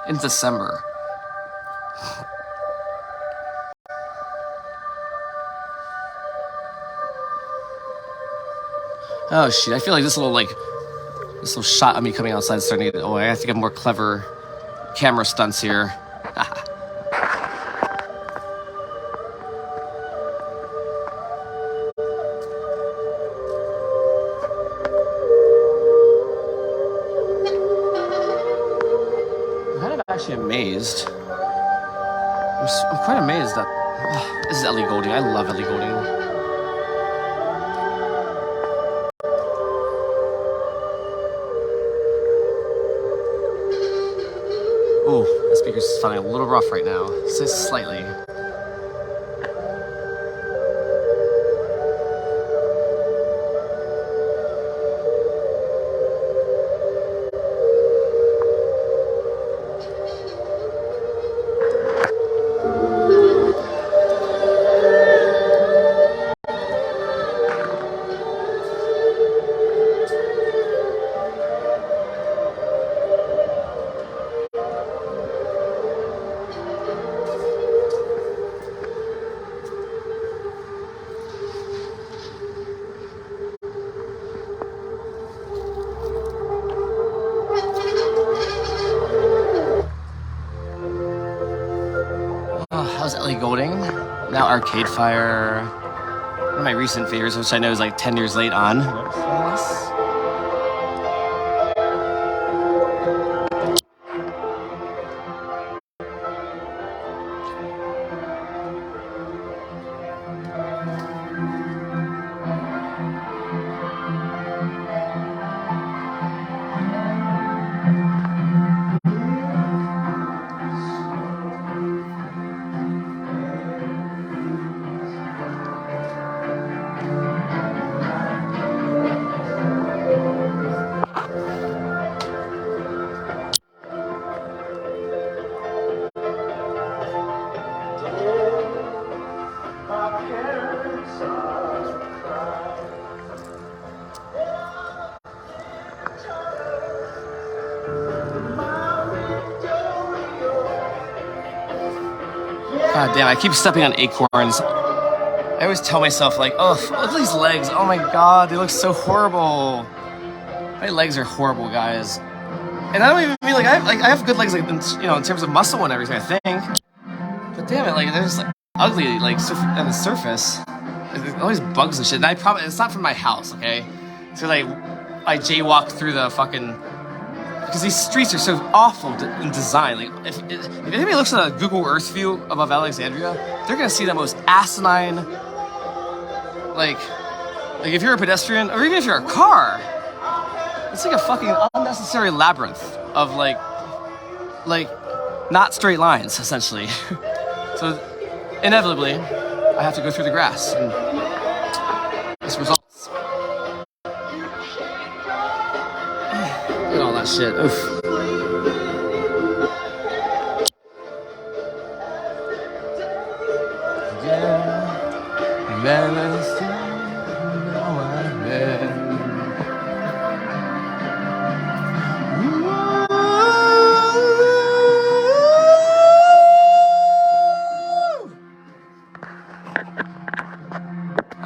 In December. Oh shit, I feel like this little shot of me coming outside is starting to get... Oh, I have to get more clever camera stunts here. Actually amazed. I'm quite amazed that this is Ellie Goulding. I love Ellie Goulding. Oh, the speaker's sounding a little rough right now. Just slightly. How's Ellie Goulding? Now Arcade Fire. One of my recent favorites, which I know is like 10 years late on. God damn, I keep stepping on acorns. I always tell myself, like, oh, look at these legs. Oh my god, they look so horrible. My legs are horrible, guys. And I don't even mean, like, I have good legs, like, in terms of muscle and everything, I think. But damn it, like, they're just, like, ugly, like, on the surface. There's always bugs and shit. And it's not from my house, okay? So, like, I jaywalk through the fucking... Because these streets are so awful in design. Like, if anybody looks at a Google Earth view above Alexandria, they're gonna see the most asinine, like if you're a pedestrian, or even if you're a car, it's like a fucking unnecessary labyrinth of like not straight lines, essentially. So, inevitably, I have to go through the grass, and this results. Look at all that shit. Oof.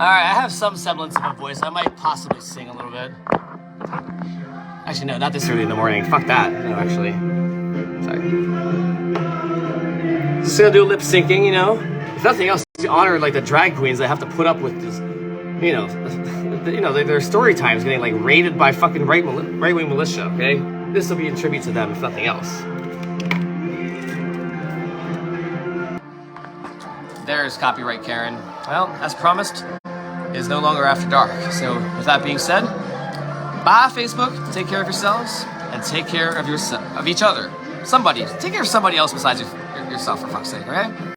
Alright, I have some semblance of a voice. I might possibly sing a little bit. Actually, no, not this early in the morning. Fuck that. No, actually. Sorry. Just gonna do lip syncing, you know? If nothing else, to honor like the drag queens that have to put up with this, you know, their story times getting like raided by fucking right-wing militia, okay? This will be a tribute to them, if nothing else. There's copyright Karen. Well, as promised, it is no longer after dark. So with that being said, bye Facebook. Take care of yourselves and take care of each other. Somebody. Take care of somebody else besides yourself, for fuck's sake, alright?